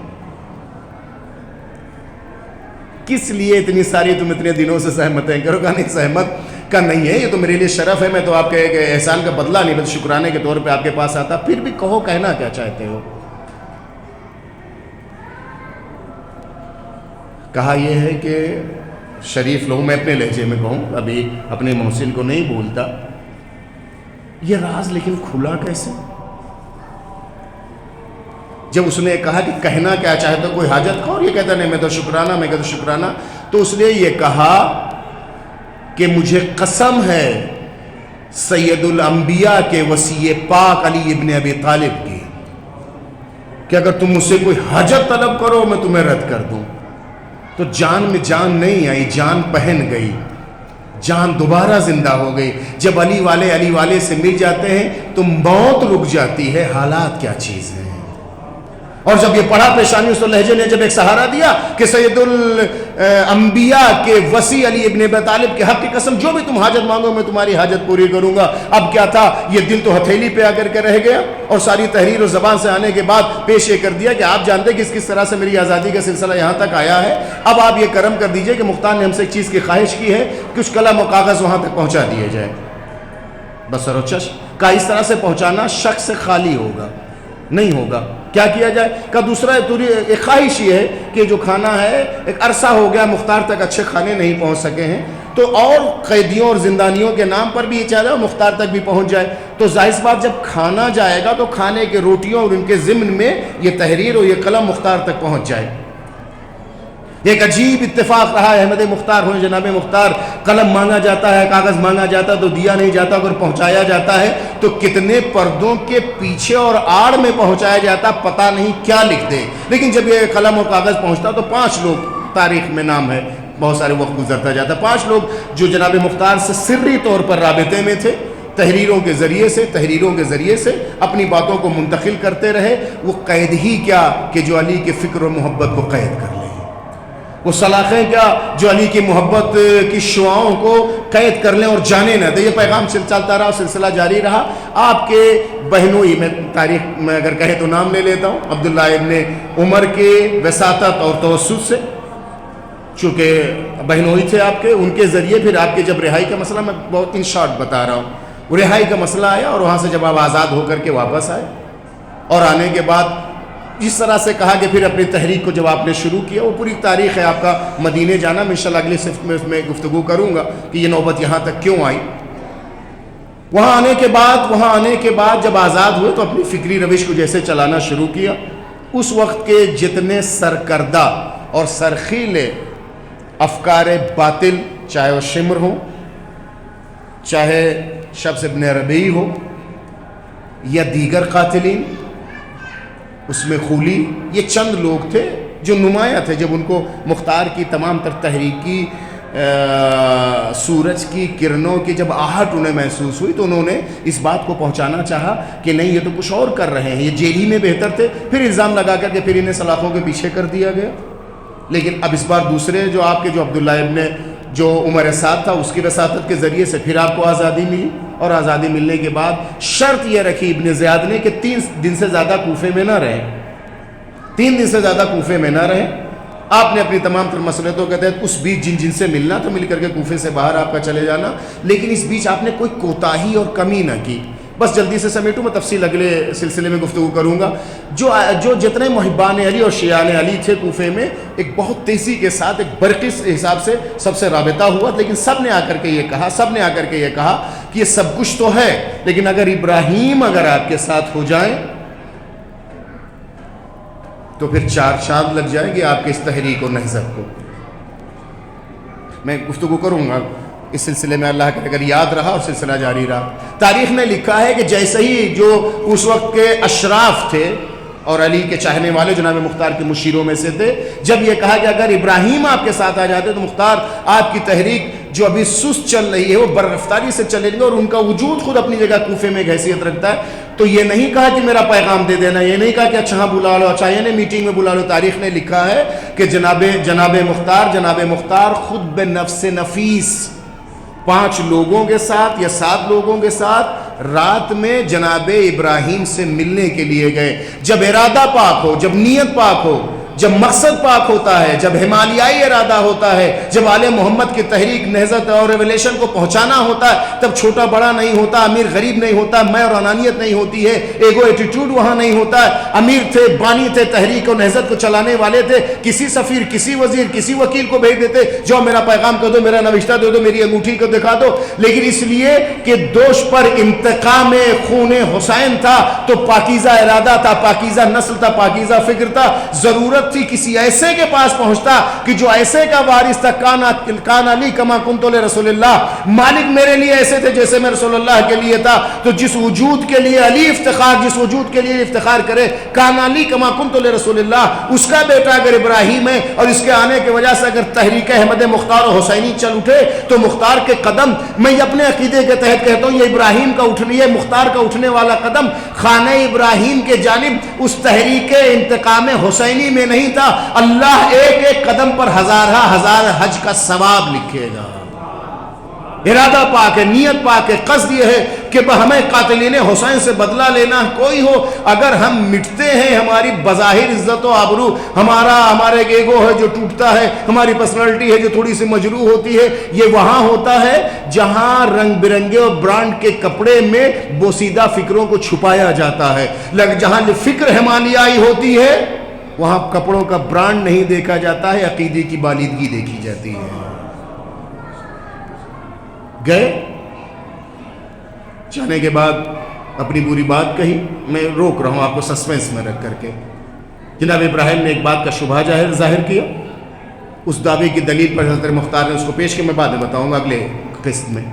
کس لیے اتنی ساری تم اتنے دنوں سے سہمتیں کرو. کہا نہیں سہمت کا نہیں ہے, یہ تو میرے لیے شرف ہے, میں تو آپ کے ایک احسان کا بدلہ نہیں, میں تو شکرانے کے طور پہ آپ کے پاس آتا. پھر بھی کہو کہنا کیا چاہتے ہو. کہا یہ ہے کہ شریف لوگ, میں اپنے لہجے میں کہوں, ابھی اپنے محسن کو نہیں بولتا, یہ راز لیکن کھلا کیسے. جب اس نے کہا کہ کہنا کیا چاہتا کوئی حاجت کا, اور یہ کہتا نہیں میں تو شکرانہ, میں کہتا شکرانہ, تو اس نے یہ کہا کہ مجھے قسم ہے سید الانبیاء کے وصی پاک علی ابن ابی طالب کی کہ اگر تم مجھ سے کوئی حاجت طلب کرو میں تمہیں رد کر دوں. تو جان میں جان نہیں آئی, جان پہن گئی, جان دوبارہ زندہ ہو گئی. جب علی والے سے مل جاتے ہیں تو موت رک جاتی ہے. حالات کیا چیز ہیں. اور جب یہ پڑھا پیشانی, اس لہجے نے جب ایک سہارا دیا کہ سید الانبیاء کے وصی علی ابن ابی طالب کے حق کی قسم جو بھی تم حاجت مانگو میں تمہاری حاجت پوری کروں گا. اب کیا تھا, یہ دل تو ہتھیلی پہ آ کر کے رہ گیا, اور ساری تحریر اور زبان سے آنے کے بعد پیش یہ کر دیا کہ آپ جانتے ہیں کہ کس طرح سے میری آزادی کا سلسلہ یہاں تک آیا ہے. اب آپ یہ کرم کر دیجئے کہ مختار نے ہم سے ایک چیز کی خواہش کی ہے, کچھ قلم و کاغذ وہاں تک پہنچا دیے جائے. بسر و چشم کا اس طرح سے پہنچانا شک سے خالی ہوگا, نہیں ہوگا. کیا کیا جائے. کا دوسرا ایک خواہش یہ ہے کہ جو کھانا ہے ایک عرصہ ہو گیا مختار تک اچھے کھانے نہیں پہنچ سکے ہیں, تو اور قیدیوں اور زندانیوں کے نام پر بھی یہ چاہ جائے مختار تک بھی پہنچ جائے. تو ظاہر بات جب کھانا جائے گا تو کھانے کے روٹیوں اور ان کے ضمن میں یہ تحریر اور یہ قلم مختار تک پہنچ جائے. ایک عجیب اتفاق رہا ہے. احمد مختار ہوئے جناب مختار, قلم مانگا جاتا ہے, کاغذ مانگا جاتا ہے تو دیا نہیں جاتا, اگر پہنچایا جاتا ہے تو کتنے پردوں کے پیچھے اور آڑ میں پہنچایا جاتا, پتہ نہیں کیا لکھ دے. لیکن جب یہ قلم اور کاغذ پہنچتا تو 5 لوگ تاریخ میں نام ہے, بہت سارے وقت گزرتا جاتا, 5 لوگ جو جناب مختار سے سری طور پر رابطے میں تھے, تحریروں کے ذریعے سے اپنی باتوں کو منتقل کرتے رہے. وہ قید ہی کیا کہ جو علی کے فکر و محبت کو قید کر لیں, وہ سلاخیں کیا جو علی کی محبت کی شعاؤں کو قید کر لیں اور جانے نہ دیں. یہ پیغام چلتا رہا, سلسلہ جاری رہا. آپ کے بہنوئی, میں تاریخ میں اگر کہے تو نام لے لیتا ہوں, عبداللہ ابن عمر کے وساطت اور توسط سے, چونکہ بہنوئی تھے آپ کے, ان کے ذریعے پھر آپ کے جب رہائی کا مسئلہ, میں بہت ان شارٹ بتا رہا ہوں, وہ رہائی کا مسئلہ آیا اور وہاں سے جب آپ آزاد ہو کر کے واپس آئے, اور آنے کے بعد اس طرح سے کہا کہ پھر اپنی تحریک کو جب آپ نے شروع کیا, وہ پوری تاریخ ہے آپ کا مدینے جانا. میں انشاءاللہ اگلی صفحے میں اس میں گفتگو کروں گا کہ یہ نوبت یہاں تک کیوں آئی. وہاں آنے کے بعد جب آزاد ہوئے تو اپنی فکری روش کو جیسے چلانا شروع کیا, اس وقت کے جتنے سرکردہ اور سرخیلے افکار باطل, چاہے وہ شمر ہو, چاہے شمس ابن ربیع ہو, یا دیگر قاتلین, اس میں خولی, یہ چند لوگ تھے جو نمایاں تھے. جب ان کو مختار کی تمام تر تحریکی سورج کی کرنوں کی جب آہٹ انہیں محسوس ہوئی تو انہوں نے اس بات کو پہنچانا چاہا کہ نہیں, یہ تو کچھ اور کر رہے ہیں, یہ جیل ہی میں بہتر تھے. پھر الزام لگا کر کے پھر انہیں سلاخوں کے پیچھے کر دیا گیا. لیکن اب اس بار دوسرے جو آپ کے جو عبداللہ ابن جو عمر سعد تھا, اس کی وساطت کے ذریعے سے پھر آپ کو آزادی ملی. اور آزادی ملنے کے بعد شرط یہ رکھی ابن زیاد نے کہ 3 دن سے زیادہ کوفے میں نہ رہیں, 3 دن سے زیادہ کوفے میں نہ رہیں. آپ نے اپنی تمام تر مسلحتوں کے تحت اس بیچ جن سے ملنا تو مل کر کے کوفے سے باہر آپ کا چلے جانا، لیکن اس بیچ آپ نے کوئی کوتاہی اور کمی نہ کی. بس جلدی سے سمیٹوں، میں تفصیل اگلے سلسلے میں گفتگو کروں گا. جو جتنے محبان علی اور شیعان علی تھے کوفے میں، ایک بہت تیزی کے ساتھ ایک برقی حساب سے سب سے رابطہ ہوا، لیکن سب نے آ کر کے یہ کہا کہ یہ سب کچھ تو ہے، لیکن اگر ابراہیم آپ کے ساتھ ہو جائیں تو پھر 4 چاند لگ جائیں گے آپ کے اس تحریک و نہضت کو. میں گفتگو کروں گا اس سلسلے میں، اللہ کرے اگر یاد رہا اور سلسلہ جاری رہا. تاریخ نے لکھا ہے کہ جیسے ہی جو اس وقت کے اشراف تھے اور علی کے چاہنے والے جناب مختار کے مشیروں میں سے تھے، جب یہ کہا کہ اگر ابراہیم آپ کے ساتھ آ جاتے تو مختار آپ کی تحریک جو ابھی سست چل رہی ہے وہ بر رفتاری سے چلے گی، اور ان کا وجود خود اپنی جگہ کوفے میں ایک حیثیت رکھتا ہے. تو یہ نہیں کہا کہ میرا پیغام دے دینا، یہ نہیں کہا کہ اچھا ہاں بلا لو، اچھا یہ میٹنگ میں بلا لو. تاریخ نے لکھا ہے کہ جناب مختار خود بنفس نفیس 5 لوگوں کے ساتھ یا 7 لوگوں کے ساتھ رات میں جناب ابراہیم سے ملنے کے لیے گئے. جب ارادہ پاک ہو، جب نیت پاک ہو، جب مقصد پاک ہوتا ہے، جب ہمالیائی ارادہ ہوتا ہے، جب آل محمد کی تحریک نہضت اور ریولیشن کو پہنچانا ہوتا ہے، تب چھوٹا بڑا نہیں ہوتا، امیر غریب نہیں ہوتا، میں اور انانیت نہیں ہوتی ہے، ایگو ایٹیٹیوڈ وہاں نہیں ہوتا ہے. امیر تھے، بانی تھے، تحریک و نہضت کو چلانے والے تھے، کسی سفیر، کسی وزیر، کسی وکیل کو بھیج دیتے، جو میرا پیغام کر دو، میرا نوشتہ دے دو، میری انگوٹھی کو دکھا دو. لیکن اس لیے کہ دوش پر انتقام خون حسین تھا تو پاکیزہ ارادہ تھا، پاکیزہ نسل تھا، پاکیزہ فکر تھا. ضرورت تھی کسی ایسے کے پاس پہنچتا کہ جو ایسے کا وارث تھا. کان علی کما کنت لرسول اللہ، مالک میرے لیے ایسے تھے جیسے میں رسول اللہ کے لیے تھا. تو جس وجود کے لیے علی افتخار، جس وجود کے لیے افتخار کرے، کان علی کما کنت لرسول اللہ، اس کا بیٹا اگر ابراہیم ہے اور اس کے آنے کی وجہ سے اگر تحریک احمد مختار و حسینی چل اٹھے تو مختار کے قدم، میں اپنے عقیدے کے تحت کہتا ہوں، یہ ابراہیم کا اٹھنے، یہ مختار کا اٹھنے والا قدم خانہ ابراہیم کے جانب اس تحریک انتقام حسینی میں نہیں تھا. اللہ ایک ایک قدم پر ہزار حج کا ثواب لکھے گا. ارادہ پاک ہے، نیت پاک ہے. قصد یہ ہے کہ ہمیں قاتلین حسین سے بدلہ لینا کوئی ہو، اگر ہم مٹتے ہیں ہماری بظاہر عزت و آبرو، ہمارا ایک ایگو ہے جو ٹوٹتا ہے، ہماری پرسنالٹی ہے جو تھوڑی سی مجروح ہوتی ہے، یہ وہاں ہوتا ہے جہاں رنگ برنگے اور برانڈ کے کپڑے میں بوسیدہ فکروں کو چھپایا جاتا ہے. جہاں فکر ہمالیائی ہوتی ہے وہاں کپڑوں کا برانڈ نہیں دیکھا جاتا ہے، عقیدے کی بالیدگی دیکھی جاتی ہے. گئے، جانے کے بعد اپنی پوری بات کہی. میں روک رہا ہوں آپ کو سسپینس میں رکھ کر کے. جناب ابراہیم نے ایک بات کا شبہ ظاہر کیا، اس دعوے کی دلیل پر حضرت مختار نے اس کو پیش کیا. میں بعد میں بتاؤں گا اگلے قسط میں.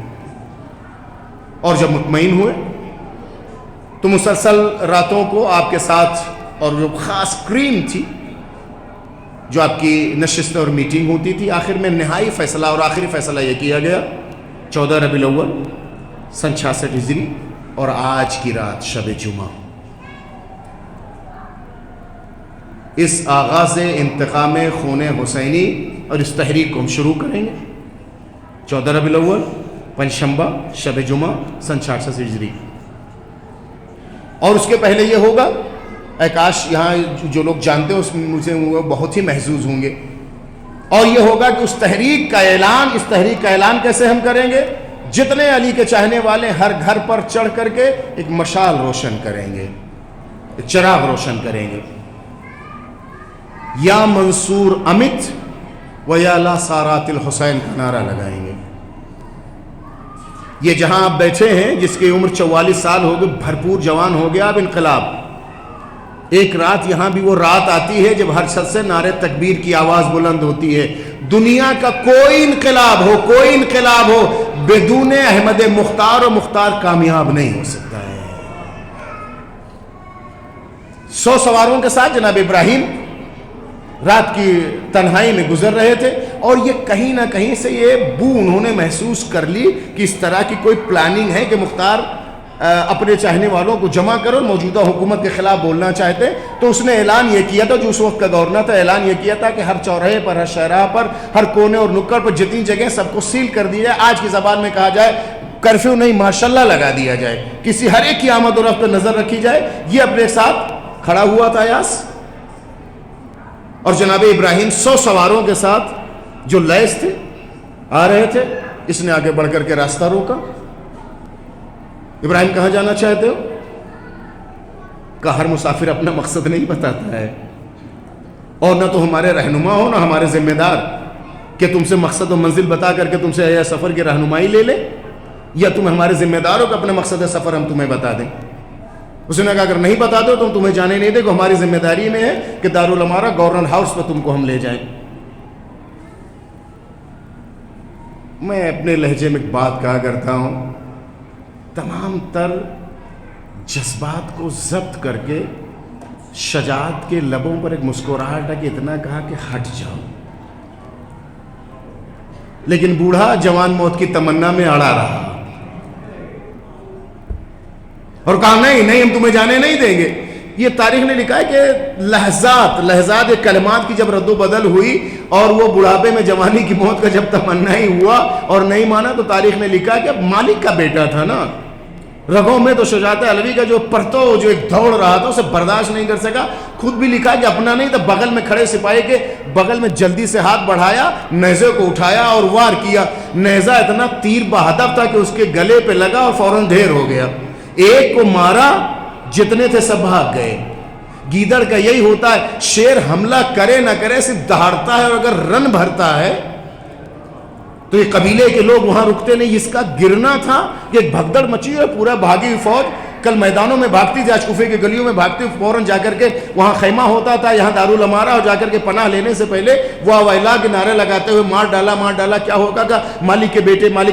اور جب مطمئن ہوئے تو مسلسل راتوں کو آپ کے ساتھ، اور جو خاص کریم تھی جو آپ کی نشست اور میٹنگ ہوتی تھی، آخر میں نہائی فیصلہ اور آخری فیصلہ یہ کیا گیا 14 ربیع الاول سن 66 ہجری اور آج کی رات شب جمعہ اس آغاز انتقام خون حسینی اور اس تحریک کو ہم شروع کریں گے. 14 ربیع الاول پنجشنبہ شب جمعہ سن 66 ہجری. اور اس کے پہلے یہ ہوگا، کاش یہاں جو لوگ جانتے ہیں اس میں مجھے بہت ہی محظوظ ہوں گے، اور یہ ہوگا کہ اس تحریک کا اعلان کیسے ہم کریں گے؟ جتنے علی کے چاہنے والے ہر گھر پر چڑھ کر کے ایک مشال روشن کریں گے، ایک چراغ روشن کریں گے. یا منصور امت و یا لا سارات الحسین کا نعرہ لگائیں گے. یہ جہاں آپ بیٹھے ہیں، جس کی عمر 44 سال ہو گئی، بھرپور جوان ہو گیا اب انقلاب. ایک رات یہاں بھی وہ رات آتی ہے جب ہر چھت سے نعرے تکبیر کی آواز بلند ہوتی ہے. دنیا کا کوئی انقلاب ہو بدون احمد مختار و مختار کامیاب نہیں ہو سکتا ہے. 100 سواروں کے ساتھ جناب ابراہیم رات کی تنہائی میں گزر رہے تھے، اور یہ کہیں نہ کہیں سے یہ بو انہوں نے محسوس کر لی کہ اس طرح کی کوئی پلاننگ ہے کہ مختار اپنے چاہنے والوں کو جمع کرو، موجودہ حکومت کے خلاف بولنا چاہتے. تو اس نے اعلان یہ کیا تھا، جو اس وقت کا گورنر تھا، اعلان یہ کیا تھا کہ ہر چوراہے پر، ہر شہراہ پر، ہر کونے اور نکڑ پر جتنی جگہ سب کو سیل کر دیا جائے. آج کی زبان میں کہا جائے کرفیو نہیں، ماشاءاللہ لگا دیا جائے، کسی ہر ایک کی آمد و رفت پر نظر رکھی جائے. یہ اپنے ساتھ کھڑا ہوا تھا یاس. اور جناب ابراہیم 100 سواروں کے ساتھ جو لیس تھے آ رہے تھے، اس نے آگے بڑھ کر کے راستہ روکا. ابراہیم کہاں جانا چاہتے ہو؟ کہ ہر مسافر اپنا مقصد نہیں بتاتا ہے، اور نہ تو ہمارے رہنما ہو نہ ہمارے ذمہ دار کہ تم سے مقصد و منزل بتا کر کے تم سے یہ سفر کی رہنمائی لے لے، یا تم ہمارے ذمہ دار ہو کہ اپنے مقصد سفر ہم تمہیں بتا دیں. اس نے کہا اگر نہیں بتا دو تو ہم تمہیں جانے نہیں دیں، کہ ہماری ذمہ داری میں ہے کہ دارالامارہ گورنر ہاؤس پہ تم کو ہم لے جائیں. میں اپنے لہجے میں ایک بات کہا کرتا ہوں، تمام تر جذبات کو ضبط کر کے شجاعت کے لبوں پر ایک مسکراہٹ ہے کہ اتنا کہا کہ ہٹ جاؤ، لیکن بوڑھا جوان موت کی تمنا میں اڑا رہا اور کہا نہیں ہم تمہیں جانے نہیں دیں گے. یہ تاریخ نے لکھا ہے کہ لحظات ایک کلمات کی جب رد و بدل ہوئی اور وہ بڑھاپے میں جوانی کی موت کا جب تمنا ہی ہوا اور نہیں مانا، تو تاریخ نے لکھا کہ اب مالک کا بیٹا تھا نا، رگوں میں تو شجاعت علوی کا جو پرتو جو ایک دوڑ رہا تھا اسے برداشت نہیں کر سکا. خود بھی لکھا کہ اپنا نہیں تھا، بغل میں کھڑے سپاہی کے بغل میں جلدی سے ہاتھ بڑھایا، نیزے کو اٹھایا اور وار کیا. نیزہ اتنا تیر بہدف تھا کہ اس کے گلے پہ لگا اور فوراً ڈھیر ہو گیا. ایک کو مارا، جتنے تھے سب بھاگ گئے. گیدڑ کا یہی ہوتا ہے، شیر حملہ کرے نہ کرے صرف دہاڑتا ہے، اور اگر رن بھرتا ہے تو یہ قبیلے کے لوگ وہاں رکتے نہیں. اس کا گرنا تھا کہ ایک بھگدڑ مچی ہے، پورا بھاگی ہوئی فوج کل میدانوں میں بھاگتی تھی، آج کوفے کی گلیوں میں بھاگتی، فوراً جا کر کے وہاں خیمہ ہوتا تھا یہاں دارالامارہ، اور جا کر کے پناہ لینے سے پہلے وہ ویلا کے نعرے لگاتے ہوئے مار ڈالا. کیا ہوگا کہ مالک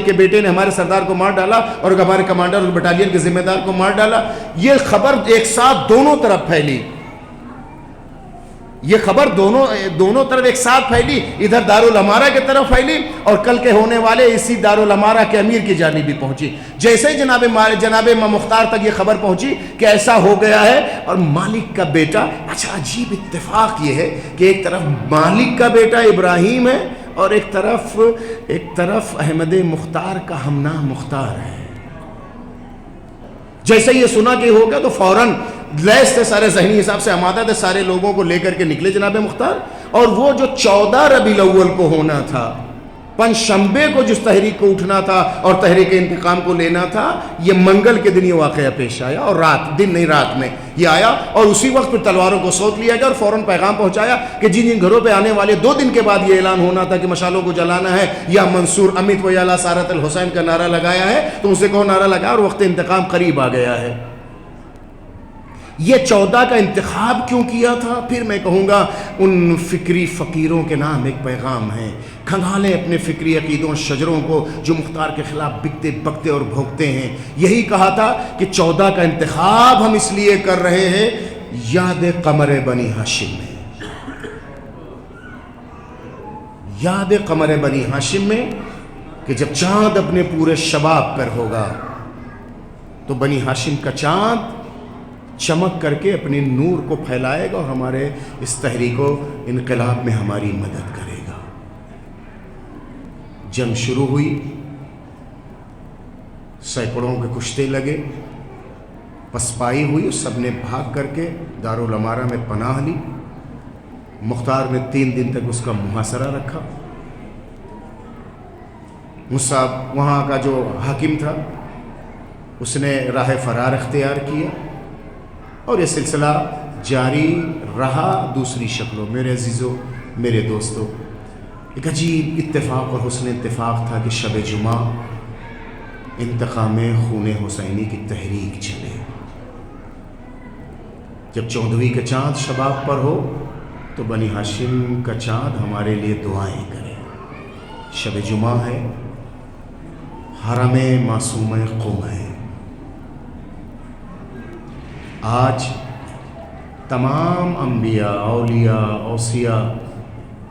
کے بیٹے نے ہمارے سردار کو مار ڈالا اور ہمارے کمانڈر اور بٹالین کے ذمہ دار کو مار ڈالا. یہ خبر ایک ساتھ دونوں طرف پھیلی، یہ خبر دونوں طرف ایک ساتھ پھیلی، ادھر دارالامارہ کی طرف پھیلی اور کل کے ہونے والے اسی دارالامارہ کے امیر کی جانب بھی پہنچی. جیسے ہی جناب مختار تک یہ خبر پہنچی کہ ایسا ہو گیا ہے اور مالک کا بیٹا، اچھا عجیب اتفاق یہ ہے کہ ایک طرف مالک کا بیٹا ابراہیم ہے اور ایک طرف احمد مختار کا ہمنام مختار ہے. جیسے یہ سنا کہ ہو گیا تو فوراً لیس تھے، سارے ذہنی حساب سے آمادہ تھے، سارے لوگوں کو لے کر کے نکلے جناب مختار. اور وہ جو 14 ربیع الاول کو ہونا تھا، پنجشنبے کو جس تحریک کو اٹھنا تھا اور تحریک انتقام کو لینا تھا، یہ منگل کے دن یہ واقعہ پیش آیا، اور دن نہیں رات میں یہ آیا. اور اسی وقت پھر تلواروں کو سونپ لیا گیا اور فوراً پیغام پہنچایا کہ جن گھروں پہ آنے والے 2 دن کے بعد یہ اعلان ہونا تھا کہ مشالوں کو جلانا ہے یا منصور امت و یالا سارت الحسین کا نعرہ لگایا ہے، تو اسے کہو نعرہ لگا اور وقت انتقام قریب آ گیا ہے. یہ 14 کا انتخاب کیوں کیا تھا؟ پھر میں کہوں گا ان فکری فقیروں کے نام ایک پیغام ہے. کھنگالیں اپنے فکری عقیدوں شجروں کو جو مختار کے خلاف بکتے بکتے اور بھونکتے ہیں. یہی کہا تھا کہ 14 کا انتخاب ہم اس لیے کر رہے ہیں یاد قمر بنی ہاشم میں، یاد قمر بنی ہاشم میں، کہ جب چاند اپنے پورے شباب پر ہوگا تو بنی ہاشم کا چاند چمک کر کے اپنے نور کو پھیلائے گا اور ہمارے اس تحریک و انقلاب میں ہماری مدد کرے گا. جنگ شروع ہوئی، سینکڑوں کے کشتے لگے، پسپائی ہوئی، سب نے بھاگ کر کے دارالامارہ میں پناہ لی. مختار نے 3 دن تک اس کا محاصرہ رکھا. مصعب وہاں کا جو حاکم تھا اس نے راہ فرار اختیار کیا اور یہ سلسلہ جاری رہا دوسری شکلوں. میرے عزیزوں، میرے دوستوں، ایک عجیب اتفاق اور حسن اتفاق تھا کہ شب جمعہ انتقام خون حسینی کی تحریک چلے. جب 14ویں کا چاند شباب پر ہو تو بنی ہاشم کا چاند ہمارے لیے دعائیں کرے. شب جمعہ ہے، حرم معصوم قم ہے. آج تمام انبیاء، اولیاء، اوصیاء،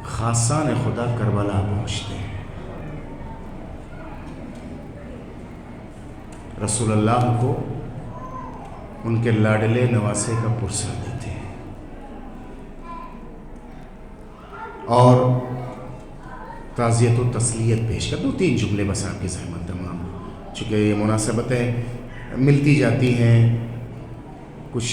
خاصان خدا کربلا پہنچتے ہیں. رسول اللہ کو ان کے لاڈلے نواسے کا پرسہ دیتے ہیں اور تعزیت و تسلیت پیش کر. 2-3 جملے بس آپ کی زحمت تمام، چونکہ یہ مناسبتیں ملتی جاتی ہیں. کچھ